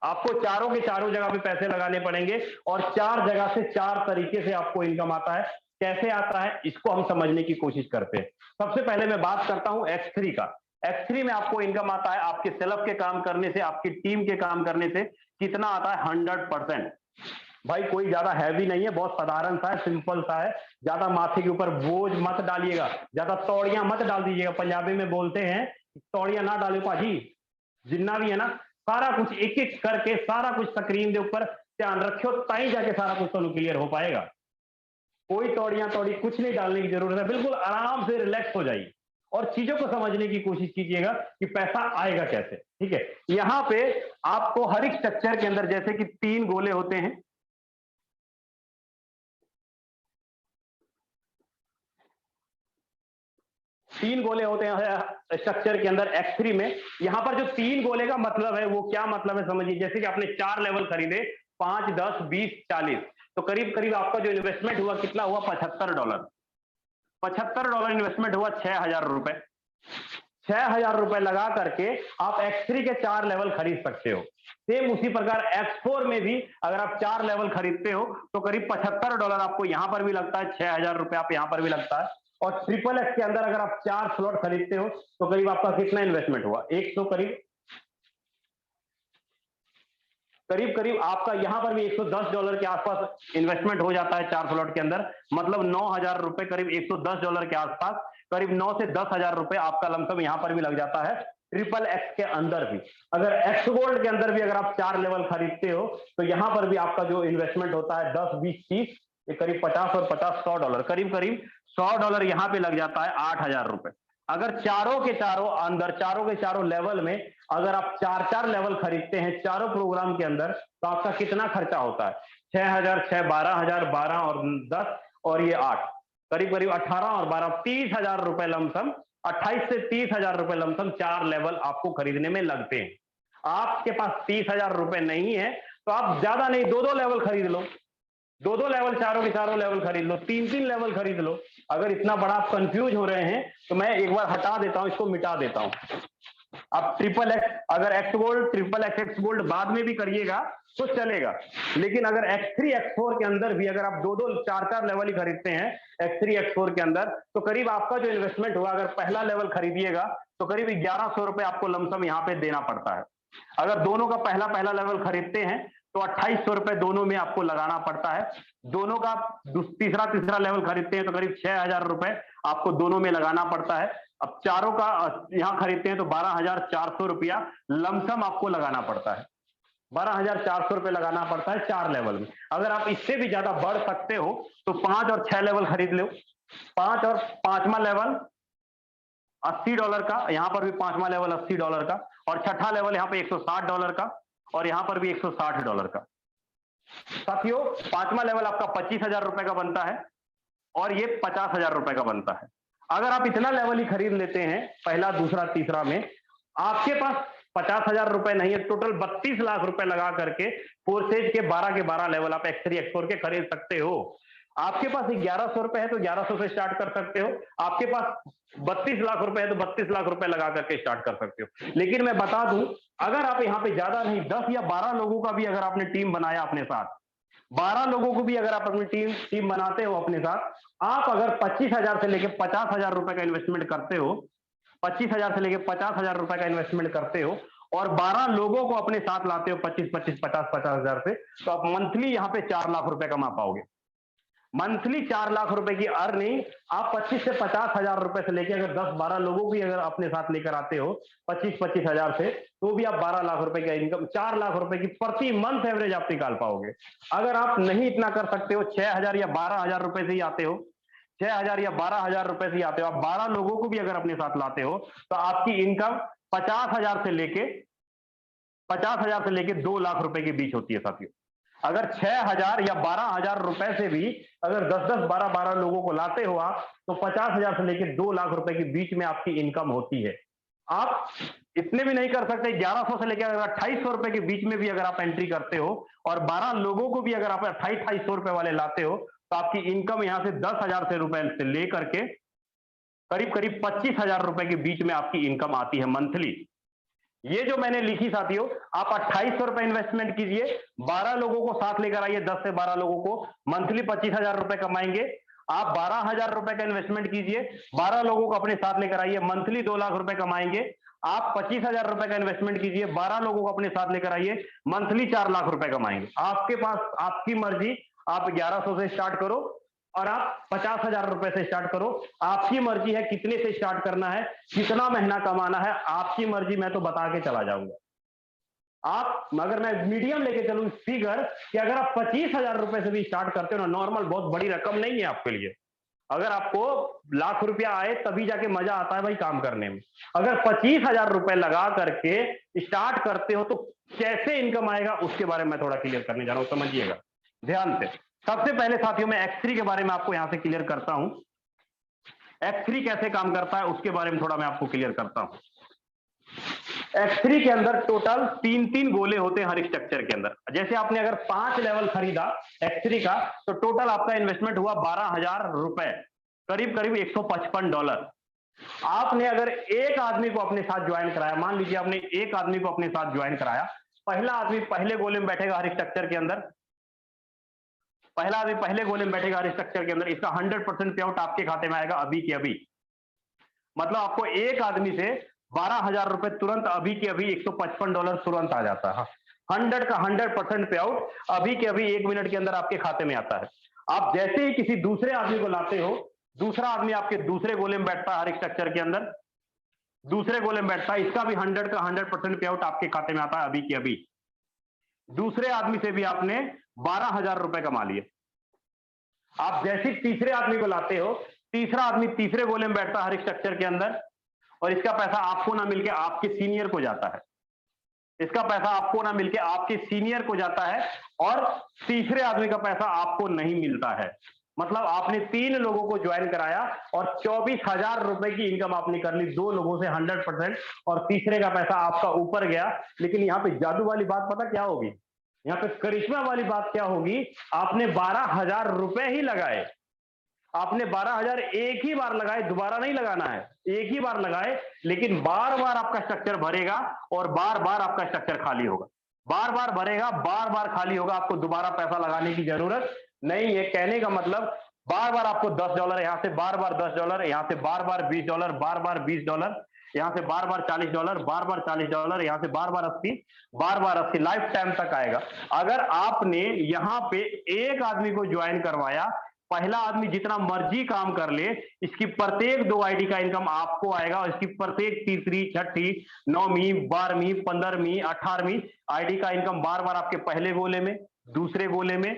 आपको चारों के चारों जगह पे पैसे लगाने पड़ेंगे और 4 जगह से 4 तरीके से आपको इनकम आता है। कैसे आता है इसको हम समझने की कोशिश करते हैं। सबसे पहले मैं बात करता हूं X3 का। X3 में आपको इनकम आता है आपके सेल्फ के काम करने से, आपकी टीम के काम करने से। कितना आता है? 100%। भाई कोई ज्यादा हैवी नहीं है, बहुत साधारण सा है, सिंपल सा है। ज्यादा माथे के ऊपर बोझ मत डालिएगा, ज्यादा तौड़ियां मत डाल दीजिएगा। पंजाबी में बोलते हैं तौड़ियां ना डालो भाजी। जितना भी है ना, सारा कुछ एक एक करके सारा कुछ स्क्रीन के ऊपर ध्यान रखियो, ताई जाके सारा कुछ तो क्लियर हो पाएगा। कोई तौड़ियां तौड़ी कुछ नहीं डालने की जरूरत है। बिल्कुल आराम से रिलैक्स हो जाइए और चीजों को समझने की कोशिश कीजिएगा कि पैसा आएगा कैसे। ठीक है, यहां पे आपको हर एक स्ट्रक्चर के अंदर जैसे कि 3 गोले होते हैं। तीन गोले होते हैं स्ट्रक्चर के अंदर X3 में। यहां पर जो 3 गोले का मतलब है वो क्या मतलब है समझिए। जैसे कि आपने 4 लेवल खरीदे, 5, 10, 20, 40, तो करीब करीब आपका जो इन्वेस्टमेंट हुआ कितना हुआ? $75। $75 इन्वेस्टमेंट हुआ, 6,000 रुपए। 6,000 रुपए लगा करके आप X3 के 4 लेवल खरीद सकते हो। सेम उसी प्रकार X4 में भी अगर आप 4 लेवल खरीदते हो तो करीब $75 आपको यहां पर भी लगता है, 6,000 रुपए आप यहां पर भी लगता है। और ट्रिपल एक्स के अंदर अगर आप 4 स्लॉट खरीदते हो तो करीब आपका कितना इन्वेस्टमेंट हुआ? 100, करीब करीब आपका यहां पर भी $110 के आसपास इन्वेस्टमेंट हो जाता है 4 स्लॉट के अंदर। मतलब 9,000 रुपए, करीब $110 के आसपास, करीब 9 से 10,000 रुपए आपका लमसम यहां पर भी लग जाता है ट्रिपल एक्स के अंदर भी। अगर एक्स गोल्ड के अंदर भी अगर आप 4 लेवल खरीदते हो तो यहां पर भी आपका जो इन्वेस्टमेंट होता है 10, 20, 30, ये करीब 50 और 50, $100, करीब करीब $100 यहां पे लग जाता है, 8,000 रुपए। अगर चारों के चारों अंदर, चारों के चारों लेवल में अगर आप 4-4 लेवल खरीदते हैं चारों प्रोग्राम के अंदर तो आपका कितना खर्चा होता है? 6,000, 6, 12,000, 12 और 10 और ये 8, करीब करीब 18 और 12, 30,000 रुपए लमसम। 28 से 30,000 रुपए लमसम 4 लेवल आपको खरीदने में लगते हैं। आपके पास 30,000 रुपए नहीं है तो आप ज्यादा नहीं 2-2 लेवल खरीद लो। 2-2 लेवल, चारों के चारों लेवल खरीद लो, 3-3 लेवल खरीद लो। अगर इतना बड़ा आप कंफ्यूज हो रहे हैं तो मैं एक बार हटा देता हूं, इसको मिटा देता हूं। आप ट्रिपल एक्स, अगर x gold, triple x, x gold बाद में भी करिएगा तो चलेगा। लेकिन अगर X3, X4 के अंदर भी अगर आप 2-2, 4-4 लेवल ही खरीदते हैं X3, X4 के अंदर तो करीब आपका जो इन्वेस्टमेंट हुआ, अगर पहला लेवल खरीदिएगा तो करीब 1,100 रुपए आपको लमसम यहाँ पे देना पड़ता है। अगर दोनों का पहला पहला लेवल खरीदते हैं तो 2,800 रुपए दोनों में आपको लगाना पड़ता है। दोनों का तीसरा तीसरा लेवल खरीदते हैं तो करीब 6,000 रुपए आपको दोनों में लगाना पड़ता है। अब चारों का यहां खरीदते हैं तो 12,400 रुपया लमसम आपको लगाना पड़ता है। 12,400 रुपए लगाना पड़ता है 4 लेवल में। अगर आप इससे भी ज्यादा बढ़ सकते हो तो 5 और 6 लेवल खरीद लो। 5 और 5वां लेवल $80 का, यहां पर भी 5वां लेवल $80 का, और छठा लेवल यहां पे $160 का, और यहां पर भी $160 का। साथियों 5वां लेवल आपका 25,000 रुपए का बनता है और ये 50,000 रुपए का बनता है। अगर आप इतना लेवल ही खरीद लेते हैं पहला, दूसरा, तीसरा में, आपके पास 50,000 रुपए नहीं है, टोटल 32 लाख रुपए लगा करके फोर्सेज के 12 के 12 लेवल आप X3, X4 के खरीद सकते हो। आपके पास 1,100 रुपए है तो 1,100 से स्टार्ट कर सकते हो। आपके पास 32 लाख रुपए है तो 32 लाख रुपए लगा करके स्टार्ट कर सकते हो। लेकिन मैं बता दूं, अगर आप यहाँ पे ज्यादा नहीं 10 या 12 लोगों का भी अगर आपने टीम बनाया अपने साथ, 12 लोगों को भी अगर आप अपनी टीम बनाते हो अपने साथ, आप अगर 25,000 से लेके 50,000 रुपए का इन्वेस्टमेंट करते हो, 25,000 से लेके 50,000 रुपए का इन्वेस्टमेंट करते हो और 12 लोगों को अपने साथ लाते हो 25, 25, 50, 50,000 से, तो आप मंथली यहाँ पे 4 लाख रुपए कमा पाओगे। मंथली 4 लाख रुपए की अर्निंग आप 25 से 50,000 रुपए से लेके अगर 10-12 लोगों की अगर अपने साथ लेकर आते हो 25-25,000 से, तो भी आप 12 लाख रुपए का इनकम, 4 लाख रुपए की प्रति मंथ एवरेज आप निकाल पाओगे। अगर आप नहीं इतना कर सकते हो, 6,000 या 12,000 रुपए से ही आते हो, 6,000 या 12,000 रुपए से ही आते हो, आप 12 लोगों को भी अगर अपने साथ लाते हो तो आपकी इनकम 50,000 से लेके 50,000 से लेके 2 लाख रुपए के बीच होती है साथियों। अगर 6,000 या 12,000 रुपए से भी अगर 10-10, 12-12 लोगों को लाते हो आप, तो 50,000 से लेके 2 लाख रुपए के बीच में आपकी इनकम होती है। आप इतने भी नहीं कर सकते, 1100 से लेकर अगर 2,800 रुपए के बीच में भी अगर आप एंट्री करते हो और 12 लोगों को भी अगर आप 2,800 रुपए वाले लाते हो, तो आपकी इनकम यहां से 10,000 से रुपए से लेकर के करीब करीब 25,000 रुपए के बीच में आपकी इनकम आती है मंथली। ये जो मैंने लिखी साथियों, आप 2,800 रुपए इन्वेस्टमेंट कीजिए, 12 लोगों को साथ लेकर आइए, 10 से 12 लोगों को, मंथली 25,000 रुपए कमाएंगे। आप 12,000 रुपए का इन्वेस्टमेंट कीजिए, 12 लोगों को अपने साथ लेकर आइए, मंथली 2 लाख रुपए कमाएंगे। आप 25,000 रुपए का इन्वेस्टमेंट कीजिए, 12 लोगों को अपने साथ लेकर आइए, मंथली 4 लाख रुपए कमाएंगे। आपके पास, आपकी मर्जी, आप 1100 से स्टार्ट करो और आप 50,000 रुपए से स्टार्ट करो। आपकी मर्जी है कितने से स्टार्ट करना है, कितना महीना कमाना है, आपकी मर्जी, मैं तो बता के चला जाऊंगा। आप, अगर मैं मीडियम लेके चलूं फिगर कि अगर आप 25,000 रुपए से भी स्टार्ट करते हो ना, नॉर्मल, बहुत बड़ी रकम नहीं है आपके लिए। अगर आपको लाख रुपया आए तभी जाके मजा आता है भाई काम करने में। अगर 25,000 रुपए लगा करके स्टार्ट करते हो तो कैसे इनकम आएगा उसके बारे में मैं थोड़ा क्लियर करने जा रहा हूं, समझिएगा ध्यान से। सबसे पहले साथियों मैं X3 के बारे में आपको यहां से क्लियर करता हूं। X3 कैसे काम करता है उसके बारे में थोड़ा मैं आपको क्लियर करता हूं। X3 के अंदर टोटल 3-3 गोले होते हैं हर स्ट्रक्चर के अंदर। जैसे आपने अगर 5 लेवल खरीदा X3 का, तो टोटल आपका इन्वेस्टमेंट हुआ 12,000 रुपए, करीब करीब $155। आपने अगर एक आदमी को अपने साथ ज्वाइन कराया, मान लीजिए आपने एक आदमी को अपने साथ ज्वाइन कराया, पहला आदमी पहले गोले में बैठेगा हर स्ट्रक्चर के अंदर, पहला आदमी पहले गोले में बैठेगा हर स्ट्रक्चर के अंदर, इसका 100% पे आउट आपके खाते में आएगा अभी के अभी। मतलब आपको एक आदमी से 12,000 रुपए तुरंत अभी के अभी $155 तुरंत आ जाता है। 100 का 100% पे आउट अभी के अभी 1 मिनट के अंदर आपके खाते में आता है। आप जैसे ही किसी दूसरे आदमी को लाते हो, दूसरा आदमी आपके दूसरे गोले में बैठता है हर स्ट्रक्चर के अंदर, दूसरे गोले में बैठता है, इसका भी 100 का 100% पे आउट आपके खाते में आता है अभी के अभी। दूसरे आदमी से भी आपने 12,000 रुपए कमा लिए। आप जैसे तीसरे आदमी को लाते हो, तीसरा आदमी तीसरे गोले में बैठता है हर स्ट्रक्चर के अंदर, और इसका पैसा आपको ना मिलके आपके सीनियर को जाता है, इसका पैसा आपको ना मिलके आपके सीनियर को जाता है, और तीसरे आदमी का पैसा आपको नहीं मिलता है। मतलब आपने 3 लोगों को ज्वाइन कराया और 24,000 रुपए की इनकम आपने कर ली 2 लोगों से 100%, और तीसरे का पैसा आपका ऊपर गया। लेकिन यहाँ पे जादू वाली बात पता क्या होगी, यहाँ पे करिश्मा वाली बात क्या होगी, आपने 12,000 रुपए ही लगाए, आपने 12,000 एक ही बार लगाए, दोबारा नहीं लगाना है, एक ही बार लगाए, लेकिन बार बार आपका स्ट्रक्चर भरेगा और बार बार आपका स्ट्रक्चर खाली होगा, बार बार भरेगा, बार बार खाली होगा, आपको दोबारा पैसा लगाने की जरूरत नहीं है। कहने का मतलब बार बार आपको $10, यहां से बार बार $10, यहां से बार बार $20, बार बार $20, यहां से बार बार $40, बार बार $40, यहां से बार बार 80, बार बार 80, लाइफ टाइम तक आएगा। अगर आपने यहां पे एक आदमी को ज्वाइन करवाया, पहला आदमी जितना मर्जी काम कर ले, इसकी प्रत्येक 2 आईडी का इनकम आपको आएगा, और इसकी प्रत्येक तीसरी, छठी, 9वीं, 12वीं, 15वीं, 18वीं आईडी का इनकम बार बार आपके पहले गोले में, दूसरे गोले में,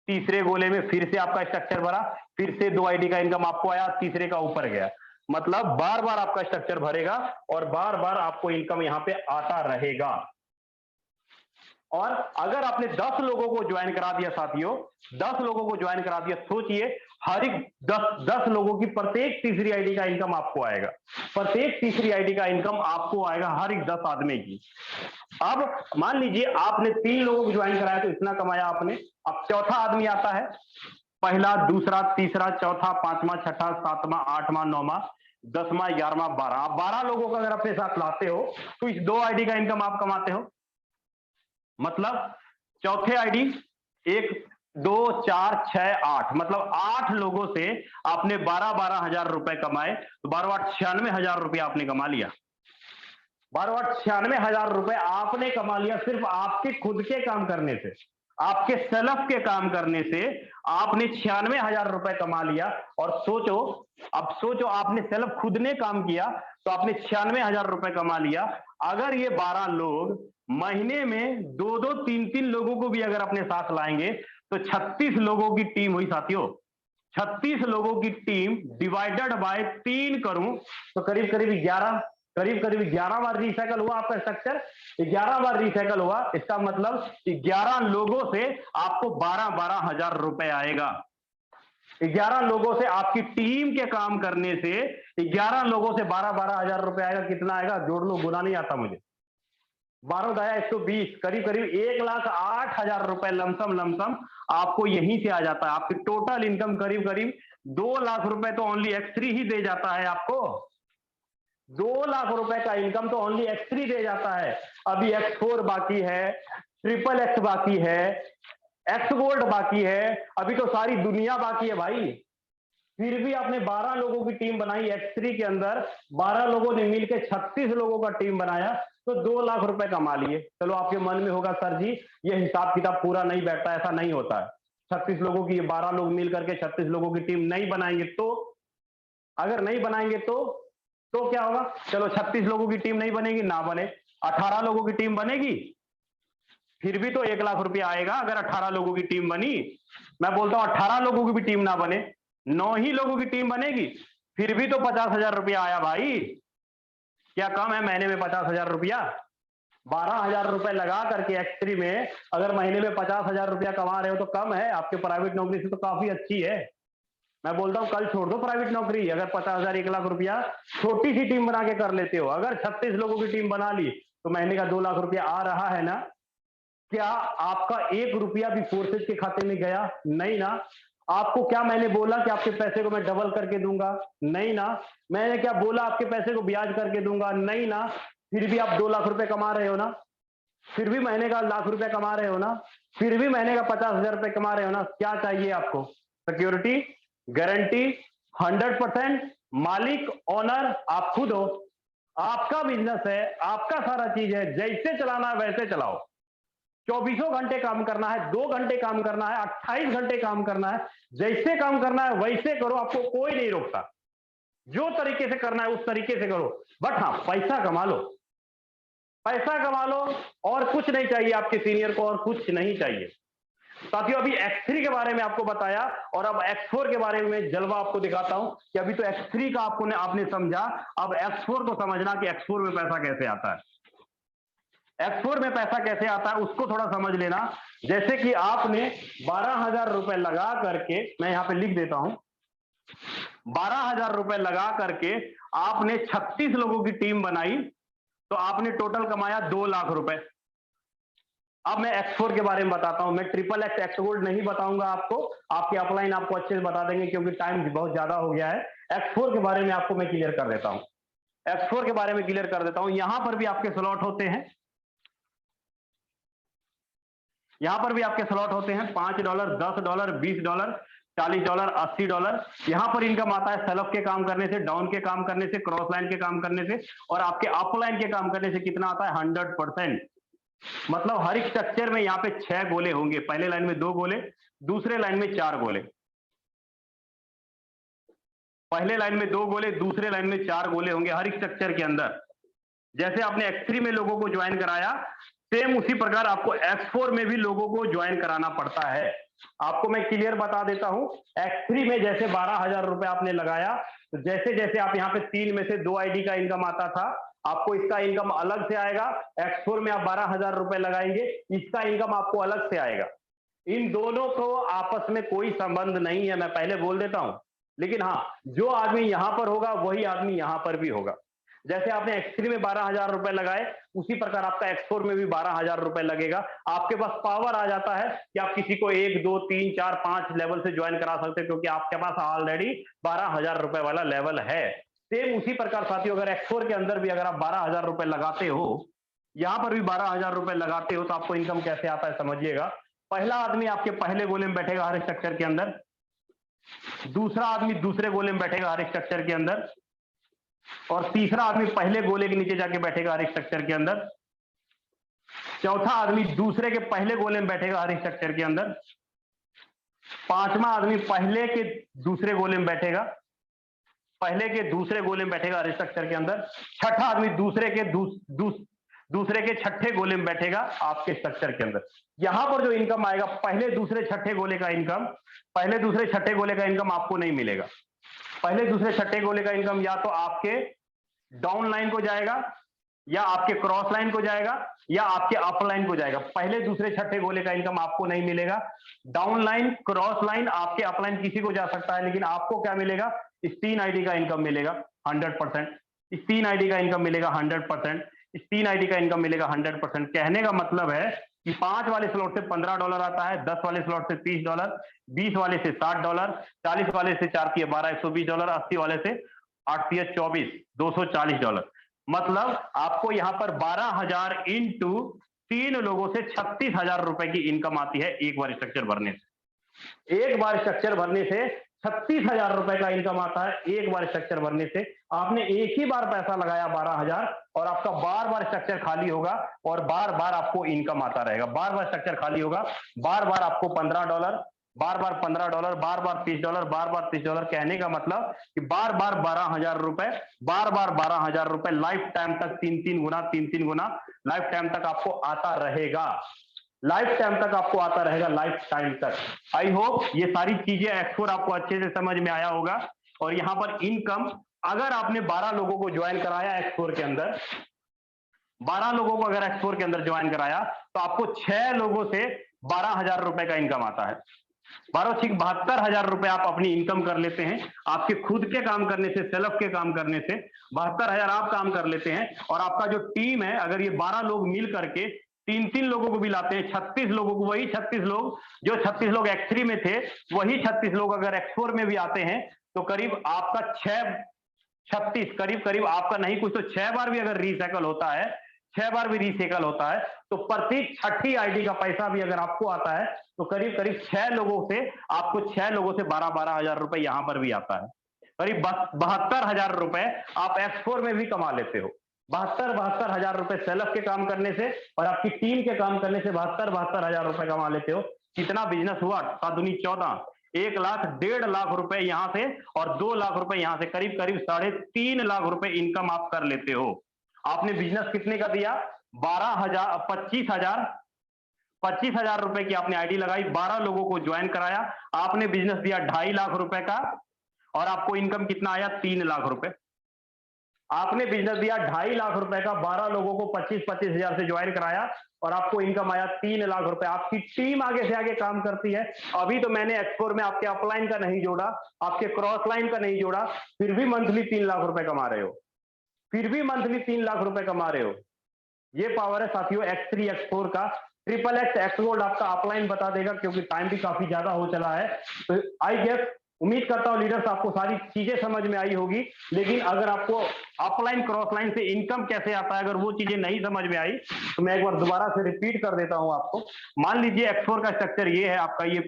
तीसरे गोले में फिर से आपका स्ट्रक्चर भरा, फिर से 2 आईडी का इनकम आपको आया, तीसरे का ऊपर गया। मतलब बार बार आपका स्ट्रक्चर भरेगा और बार बार आपको इनकम यहां पे आता रहेगा। और अगर आपने 10 लोगों को ज्वाइन करा दिया साथियों, 10 लोगों को ज्वाइन करा दिया, सोचिए हर एक 10 लोगों की प्रत्येक तीसरी आईडी का इनकम आपको आएगा, प्रत्येक तीसरी आईडी का इनकम आपको आएगा हर एक 10 आदमी की। अब मान लीजिए आपने 3 लोगों को ज्वाइन कराया तो इतना कमाया आपने। अब चौथा आदमी आता है, पहला, दूसरा, तीसरा, चौथा, 5वां, छठा, 7वां, 8वां, 9वां, 10वां, 11वां, 12। आप 12 लोगों को अगर अपने साथ लाते हो तो इस 2 आईडी का इनकम आप कमाते हो। मतलब चौथे आईडी 1, 2, 4, 6, 8, मतलब 8 लोगों से आपने 12-12 हजार रुपए कमाए, तो 12-8 96,000 रुपए आपने कमा लिया। 12-8 96,000 रुपए आपने कमा लिया सिर्फ आपके खुद के काम करने से, आपके सेल्फ के काम करने से आपने 96,000 रुपए कमा लिया। और सोचो, अब सोचो, आपने सेल्फ खुद ने काम किया तो आपने 96,000 रुपए कमा लिया। अगर ये 12 लोग महीने में 2-2, 3-3 लोगों को भी अगर अपने साथ लाएंगे तो 36 लोगों की टीम हुई साथियों। 36 लोगों की टीम डिवाइडेड बाय 3 करूं तो करीब करीब 11, करीब करीब 11 बार रिसाइकल हुआ आपका स्ट्रक्चर, 11 बार रिसाइकल हुआ, इसका मतलब 11 लोगों से आपको 12-12 हजार रुपए आएगा। 11 लोगों से आपकी टीम के काम करने से 11 लोगों से 12-12 हजार रुपए आएगा। कितना आएगा जोड़ लो, गुना नहीं आता मुझे। 12 दाया 120, करीब करीब 1,08,000 रुपए लमसम आपको यहीं से आ जाता है। आपकी टोटल इनकम करीब करीब 2 लाख रुपए तो ओनली X3 ही दे जाता है आपको। 2 लाख रुपए का इनकम तो ओनली X3 दे जाता है। अभी X4 बाकी है, XXX बाकी है, X गोल्ड बाकी है, अभी तो सारी दुनिया बाकी है भाई। फिर भी आपने 12 लोगों की टीम बनाई X3 के अंदर, 12 लोगों ने मिलकर 36 लोगों का टीम बनाया, तो 2 लाख रुपए कमा लिए। चलो आपके मन में होगा सर जी ये हिसाब किताब पूरा नहीं बैठता, ऐसा नहीं होता है। 36 लोगों की 12 लोग मिल करके 36 लोगों की टीम नहीं बनाएंगे तो, अगर नहीं बनाएंगे तो क्या होगा? चलो 36 लोगों की टीम नहीं बनेगी, ना बने, 18 लोगों की टीम बनेगी, फिर भी तो 1 लाख रुपया आएगा। अगर 18 लोगों की टीम बनी, मैं बोलता हूं 18 लोगों की भी टीम ना बने, 9 ही लोगों की टीम बनेगी, फिर भी तो 50,000 रुपया आया भाई। क्या कम है महीने में 50,000 रुपया? 12,000 रुपए लगा करके X3 में अगर महीने में 50,000 रुपया कमा रहे हो तो कम है? आपके प्राइवेट नौकरी से तो काफी अच्छी है। मैं बोलता हूं कल छोड़ दो प्राइवेट नौकरी, अगर 50,000 1 लाख रुपया छोटी सी टीम बना के कर लेते हो। अगर 36 लोगों की टीम बना ली तो महीने का 2 लाख रुपया आ रहा है ना? क्या आपका 1 रुपया भी फोर्सेज के खाते में गया? नहीं ना। आपको क्या मैंने बोला कि आपके पैसे को मैं डबल करके दूंगा? नहीं ना। मैंने क्या बोला आपके पैसे को ब्याज करके दूंगा? नहीं ना। फिर भी आप 2 लाख रुपए कमा रहे हो ना, फिर भी महीने का 1 लाख रुपए कमा रहे हो ना, फिर भी महीने का 50,000 रुपए कमा रहे हो ना। क्या चाहिए आपको? सिक्योरिटी, गारंटी, 100% मालिक, ओनर आप खुद हो। आपका बिजनेस है, आपका सारा चीज है, जैसे चलाना है वैसे चलाओ। 24 घंटे काम करना है, 2 घंटे काम करना है, 28 घंटे काम करना है, जैसे काम करना है वैसे करो, आपको कोई नहीं रोकता। जो तरीके से करना है उस तरीके से करो, बट हाँ पैसा कमा लो, पैसा कमा लो, और कुछ नहीं चाहिए आपके सीनियर को, और कुछ नहीं चाहिए। साथियों अभी X3 के बारे में आपको बताया, और अब X4 के बारे में जलवा आपको दिखाता हूं कि अभी तो X3 का आपने समझा, अब X4 को समझना कि X4 में पैसा कैसे आता है। X4 में पैसा कैसे आता है उसको थोड़ा समझ लेना। जैसे कि आपने 12,000 रुपए लगा करके, मैं यहां पे लिख देता हूं, 12,000 रुपए लगा करके आपने 36 लोगों की टीम बनाई, तो आपने टोटल कमाया 2 लाख रुपए। अब मैं X4 के बारे में बताता हूं। मैं XXX एक्स गोल्ड नहीं बताऊंगा आपको, आपके अपलाइन आपको अच्छे से बता देंगे क्योंकि टाइम बहुत ज्यादा हो गया है। X4 के बारे में आपको मैं क्लियर कर देता हूं, X4 के बारे में क्लियर कर देता हूं। यहां पर भी आपके स्लॉट होते हैं, यहां पर भी आपके स्लॉट होते हैं $5, $10, $20, $40, $80। यहां पर इनकम आता है सेल्फ के काम करने से, डाउन के काम करने से, क्रॉस लाइन के काम करने से, और आपके अपलाइन के काम करने से कितना आता है? 100%। मतलब हर एक स्ट्रक्चर में यहाँ पे 6 गोले होंगे, पहले लाइन में 2 गोले, दूसरे लाइन में 4 गोले, पहले लाइन में 2 गोले, दूसरे लाइन में 4 गोले होंगे हर एक स्ट्रक्चर के अंदर। जैसे आपने X3 में लोगों को ज्वाइन कराया, सेम उसी प्रकार आपको X4 में भी लोगों को ज्वाइन कराना पड़ता है। आपको मैं क्लियर बता देता हूं, X3 में जैसे 12,000 रुपए आपने लगाया, तो जैसे जैसे आप यहाँ पे 3 में से 2 आईडी का इनकम आता था, आपको इसका इनकम अलग से आएगा। X4 में आप 12,000 रुपए लगाएंगे, इसका इनकम आपको अलग से आएगा। इन दोनों को आपस में कोई संबंध नहीं है, मैं पहले बोल देता हूं। लेकिन हाँ, जो आदमी यहां पर होगा वही आदमी यहां पर भी होगा। जैसे आपने X3 में 12,000 रुपए लगाए, उसी प्रकार आपका X4 में भी 12,000 रुपए लगेगा। आपके पास पावर आ जाता है कि आप किसी को 1, 2, 3, 4, 5 लेवल से ज्वाइन करा सकते हैं, क्योंकि आपके पास ऑलरेडी 12,000 रुपए वाला लेवल है। सेम उसी प्रकार साथियों, अगर X4 के अंदर भी अगर आप 12,000 रुपए लगाते हो, यहां पर भी 12,000 रुपए लगाते हो, तो आपको इनकम कैसे आता है समझिएगा। पहला आदमी आपके पहले गोले में बैठेगा हर स्ट्रक्चर के अंदर, दूसरा आदमी दूसरे गोले में बैठेगा हर स्ट्रक्चर के अंदर, और तीसरा आदमी पहले गोले के नीचे जाके बैठेगा हर स्ट्रक्चर के अंदर, चौथा आदमी दूसरे के पहले गोले में बैठेगा हर स्ट्रक्चर के अंदर, पांचवा आदमी पहले के दूसरे गोले में बैठेगा, पहले के दूसरे गोले में बैठेगा हर स्ट्रक्चर के अंदर, छठा आदमी दूसरे के छठे गोले में बैठेगा आपके स्ट्रक्चर के अंदर। यहां पर जो इनकम आएगा, पहले दूसरे छठे गोले का इनकम, पहले दूसरे छठे गोले का इनकम आपको नहीं मिलेगा। पहले दूसरे छठे गोले का इनकम या तो आपके डाउन लाइन को जाएगा, या आपके क्रॉस लाइन को जाएगा, या आपके अप लाइन को जाएगा। पहले दूसरे छठे गोले का इनकम आपको नहीं मिलेगा। डाउन लाइन, क्रॉस लाइन, आपके अप लाइन किसी को जा सकता है, लेकिन आपको क्या मिलेगा? इस 3 आईडी का इनकम मिलेगा 100%। इस 3 आईडी का इनकम मिलेगा 100%। इस 3 आईडी का इनकम मिलेगा 100%। कहने का मतलब है कि 5 वाले स्लॉट से $15 आता है, 10 वाले स्लॉट से $30, 20 वाले से $60, 40 वाले से 4 तिया 12 $120, 80 वाले से 8 तिया 24 $240। मतलब आपको यहां पर 12,000 इंटू 3 लोगों से 36,000 रुपए की इनकम आती है एक बार स्ट्रक्चर भरने से। एक बार स्ट्रक्चर भरने से 36,000 रुपए का इनकम आता है। एक बार स्ट्रक्चर भरने से आपने एक ही बार पैसा लगाया 12,000, और आपका बार बार स्ट्रक्चर खाली होगा और बार बार आपको इनकम आता रहेगा। बार बार स्ट्रक्चर खाली होगा, बार बार आपको $15, बार बार $15, बार बार $30, बार बार $30। कहने का मतलब कि बार बार 12,000 रुपए, बार बार 12,000 रुपए लाइफ टाइम तक 3-3 गुना लाइफ टाइम तक आपको आता रहेगा। लाइफ टाइम तक आपको आता रहेगा, लाइफ टाइम तक। आई होप ये सारी चीजें एक्स4 आपको अच्छे से समझ में आया होगा। और यहां पर इनकम, अगर आपने 12 लोगों को ज्वाइन कराया एक्स4 के अंदर, 12 लोगों को अगर एक्स4 के अंदर ज्वाइन कराया, तो आपको 6 लोगों से 12,000 रुपए का इनकम आता है। 72,000 रुपए आप अपनी इनकम कर लेते हैं। आपके खुद के काम करने से, सेल्फ के काम करने से 72,000 आप काम कर लेते हैं। और आपका जो टीम है, अगर ये 12 लोग मिल करके 3-3 लोगों को भी लाते हैं, 36 लोगों को, वही 36 लोग, जो 36 लोग एक्स3 में थे, वही 36 लोग अगर एक्स4 में भी आते हैं, तो करीब आपका 36 करीब करीब आपका नहीं कुछ तो 6 बार भी अगर रीसाइकल होता है, 6 बार भी रीसाइकल होता है, तो प्रति छठी आईडी का पैसा भी अगर आपको आता है, तो करीब करीब 6 लोगों से आपको 6 लोगों से 12,000 रुपए यहां पर भी आता है। करीब 72,000 रुपए आप एक्स4 में भी कमा लेते हो। 72,000 रुपए सेल्फ के काम करने से और आपकी टीम के काम करने से 72,000 रुपए कमा लेते हो। कितना बिजनेस हुआ? 7 दूनी 14, 1 लाख, 1.5 लाख रुपए यहां से और 2 लाख रुपए यहां से, करीब करीब 3.5 लाख रुपए इनकम आप कर लेते हो। आपने बिजनेस कितने का दिया? 25,000 रुपए की आपने आईडी लगाई, 12 लोगों को ज्वाइन कराया, आपने बिजनेस दिया 2.5 लाख रुपए का, और आपको इनकम कितना आया? 3 लाख रुपए। आपने बिजनेस दिया 2.5 लाख रुपए का, 12 लोगों को 25-25 हजार से ज्वाइन कराया, और आपको इनकम आया 3 लाख रुपए। आपकी टीम आगे से आगे काम करती है। अभी तो मैंने एक्स4 में आपके अपलाइन का नहीं जोड़ा, आपके क्रॉस लाइन का नहीं जोड़ा, फिर भी मंथली 3 लाख रुपए कमा रहे हो। फिर भी मंथली 3 लाख रुपए कमा रहे हो। ये पावर है साथियों एक्स3 एक्स4 का। ट्रिपल एक्स एक्स गोल्ड आपका अपलाइन बता देगा, क्योंकि टाइम भी काफी ज्यादा हो चला है। तो आई गेस, उम्मीद करता हूं लीडर्स आपको सारी चीजें समझ में आई होगी। लेकिन अगर आपको अपलाइन क्रॉस लाइन से इनकम कैसे आता है, अगर वो चीजें नहीं समझ में आई, तो मैं एक बार दोबारा से रिपीट कर देता हूं आपको। मान लीजिए एक्स4 का स्ट्रक्चर ये है, आपका ये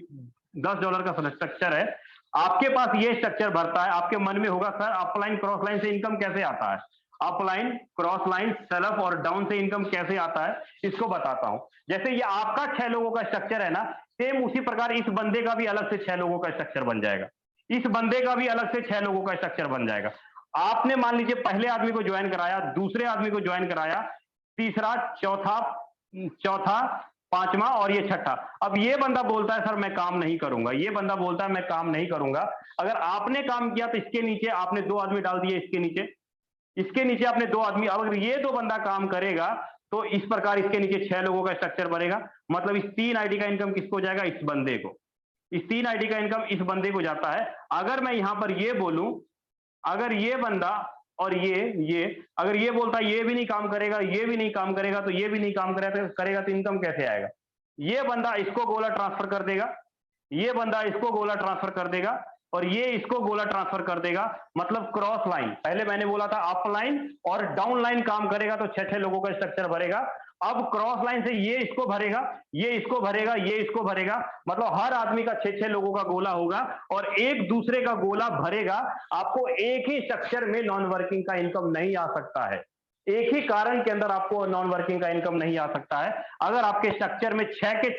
$10 का स्ट्रक्चर है। आपके पास ये स्ट्रक्चर भरता है, आपके मन में होगा सर अपलाइन क्रॉस लाइन से इनकम कैसे आता है? अपलाइन, क्रॉस लाइन, सेल्फ और डाउन से इनकम कैसे आता है, इसको बताता हूं। जैसे ये आपका 6 लोगों का स्ट्रक्चर है ना, सेम उसी प्रकार इस बंदे का भी अलग से 6 लोगों का स्ट्रक्चर बन जाएगा। इस बंदे का भी अलग से 6 लोगों का स्ट्रक्चर बन जाएगा। आपने मान लीजिए पहले आदमी को ज्वाइन कराया, दूसरे आदमी को ज्वाइन कराया, तीसरा, चौथा, पांचवा और ये छठा। अब ये बंदा बोलता है सर मैं काम नहीं करूंगा, ये बंदा बोलता है मैं काम नहीं करूंगा। अगर आपने काम किया तो इसके नीचे आपने 2 आदमी डाल दिए, इसके नीचे आपने 2 आदमी। अगर ये 2 बंदा काम करेगा तो इस प्रकार इसके नीचे 6 लोगों का स्ट्रक्चर बनेगा। मतलब इस 3 आईडी का इनकम किसको जाएगा? इस बंदे को। इस 3 आईडी का इनकम इस बंदे को जाता है। अगर मैं यहां पर ये बोलूं, अगर ये बंदा और ये अगर ये बोलता है ये भी नहीं काम करेगा, ये भी नहीं काम करेगा, तो ये भी नहीं काम करेगा, तो इनकम कैसे आएगा? ये बंदा इसको गोला ट्रांसफर कर देगा, ये बंदा इसको गोला ट्रांसफर कर देगा, और ये इसको गोला ट्रांसफर कर देगा। मतलब क्रॉस लाइन, पहले मैंने बोला था अप लाइन और डाउन लाइन काम करेगा तो 6 लोगों का स्ट्रक्चर भरेगा। अब क्रॉस लाइन से ये इसको भरेगा, ये इसको भरेगा, ये इसको भरेगा। मतलब हर आदमी का 6 लोगों का गोला होगा और एक दूसरे का गोला भरेगा। आपको एक ही स्ट्रक्चर में नॉन वर्किंग का इनकम नहीं आ सकता है। एक ही कारण के अंदर आपको नॉन वर्किंग का इनकम नहीं आ सकता है। अगर आपके स्ट्रक्चर में 6 के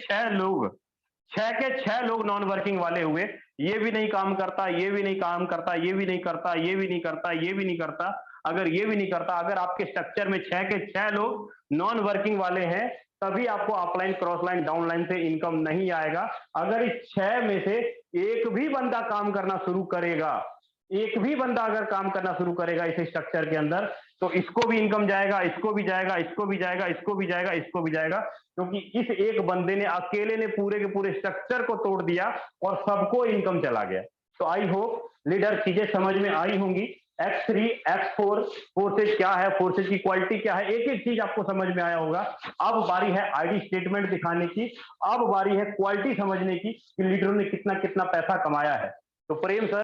6 लोग नॉन वर्किंग वाले हुए, ये भी नहीं काम करता, ये भी नहीं काम करता, ये भी नहीं करता, ये भी नहीं करता, ये भी नहीं करता, अगर ये भी नहीं करता, अगर आपके स्ट्रक्चर में 6 के 6 लोग नॉन वर्किंग वाले हैं, तभी आपको upline, cross line, down line से इनकम नहीं आएगा। अगर इस 6 में से एक भी बंदा काम करना शुरू करेगा, एक भी बंदा अगर काम करना शुरू करेगा इस स्ट्रक्चर के अंदर, तो इसको भी इनकम जाएगा, इसको भी जाएगा, इसको भी जाएगा, इसको भी जाएगा, इसको भी जाएगा, क्योंकि इस एक बंदे ने अकेले ने पूरे के पूरे स्ट्रक्चर को तोड़ दिया और सबको इनकम चला गया। तो आई होप लीडर चीजें समझ में आई होंगी। X3, X4 फोर्सेज क्या है, फोर्सेज की क्वालिटी क्या है, एक एक चीज आपको समझ में आया होगा। अब बारी है आईडी स्टेटमेंट दिखाने की, अब बारी है क्वालिटी समझने की कि लीडरों ने कितना कितना पैसा कमाया है। तो प्रेम सर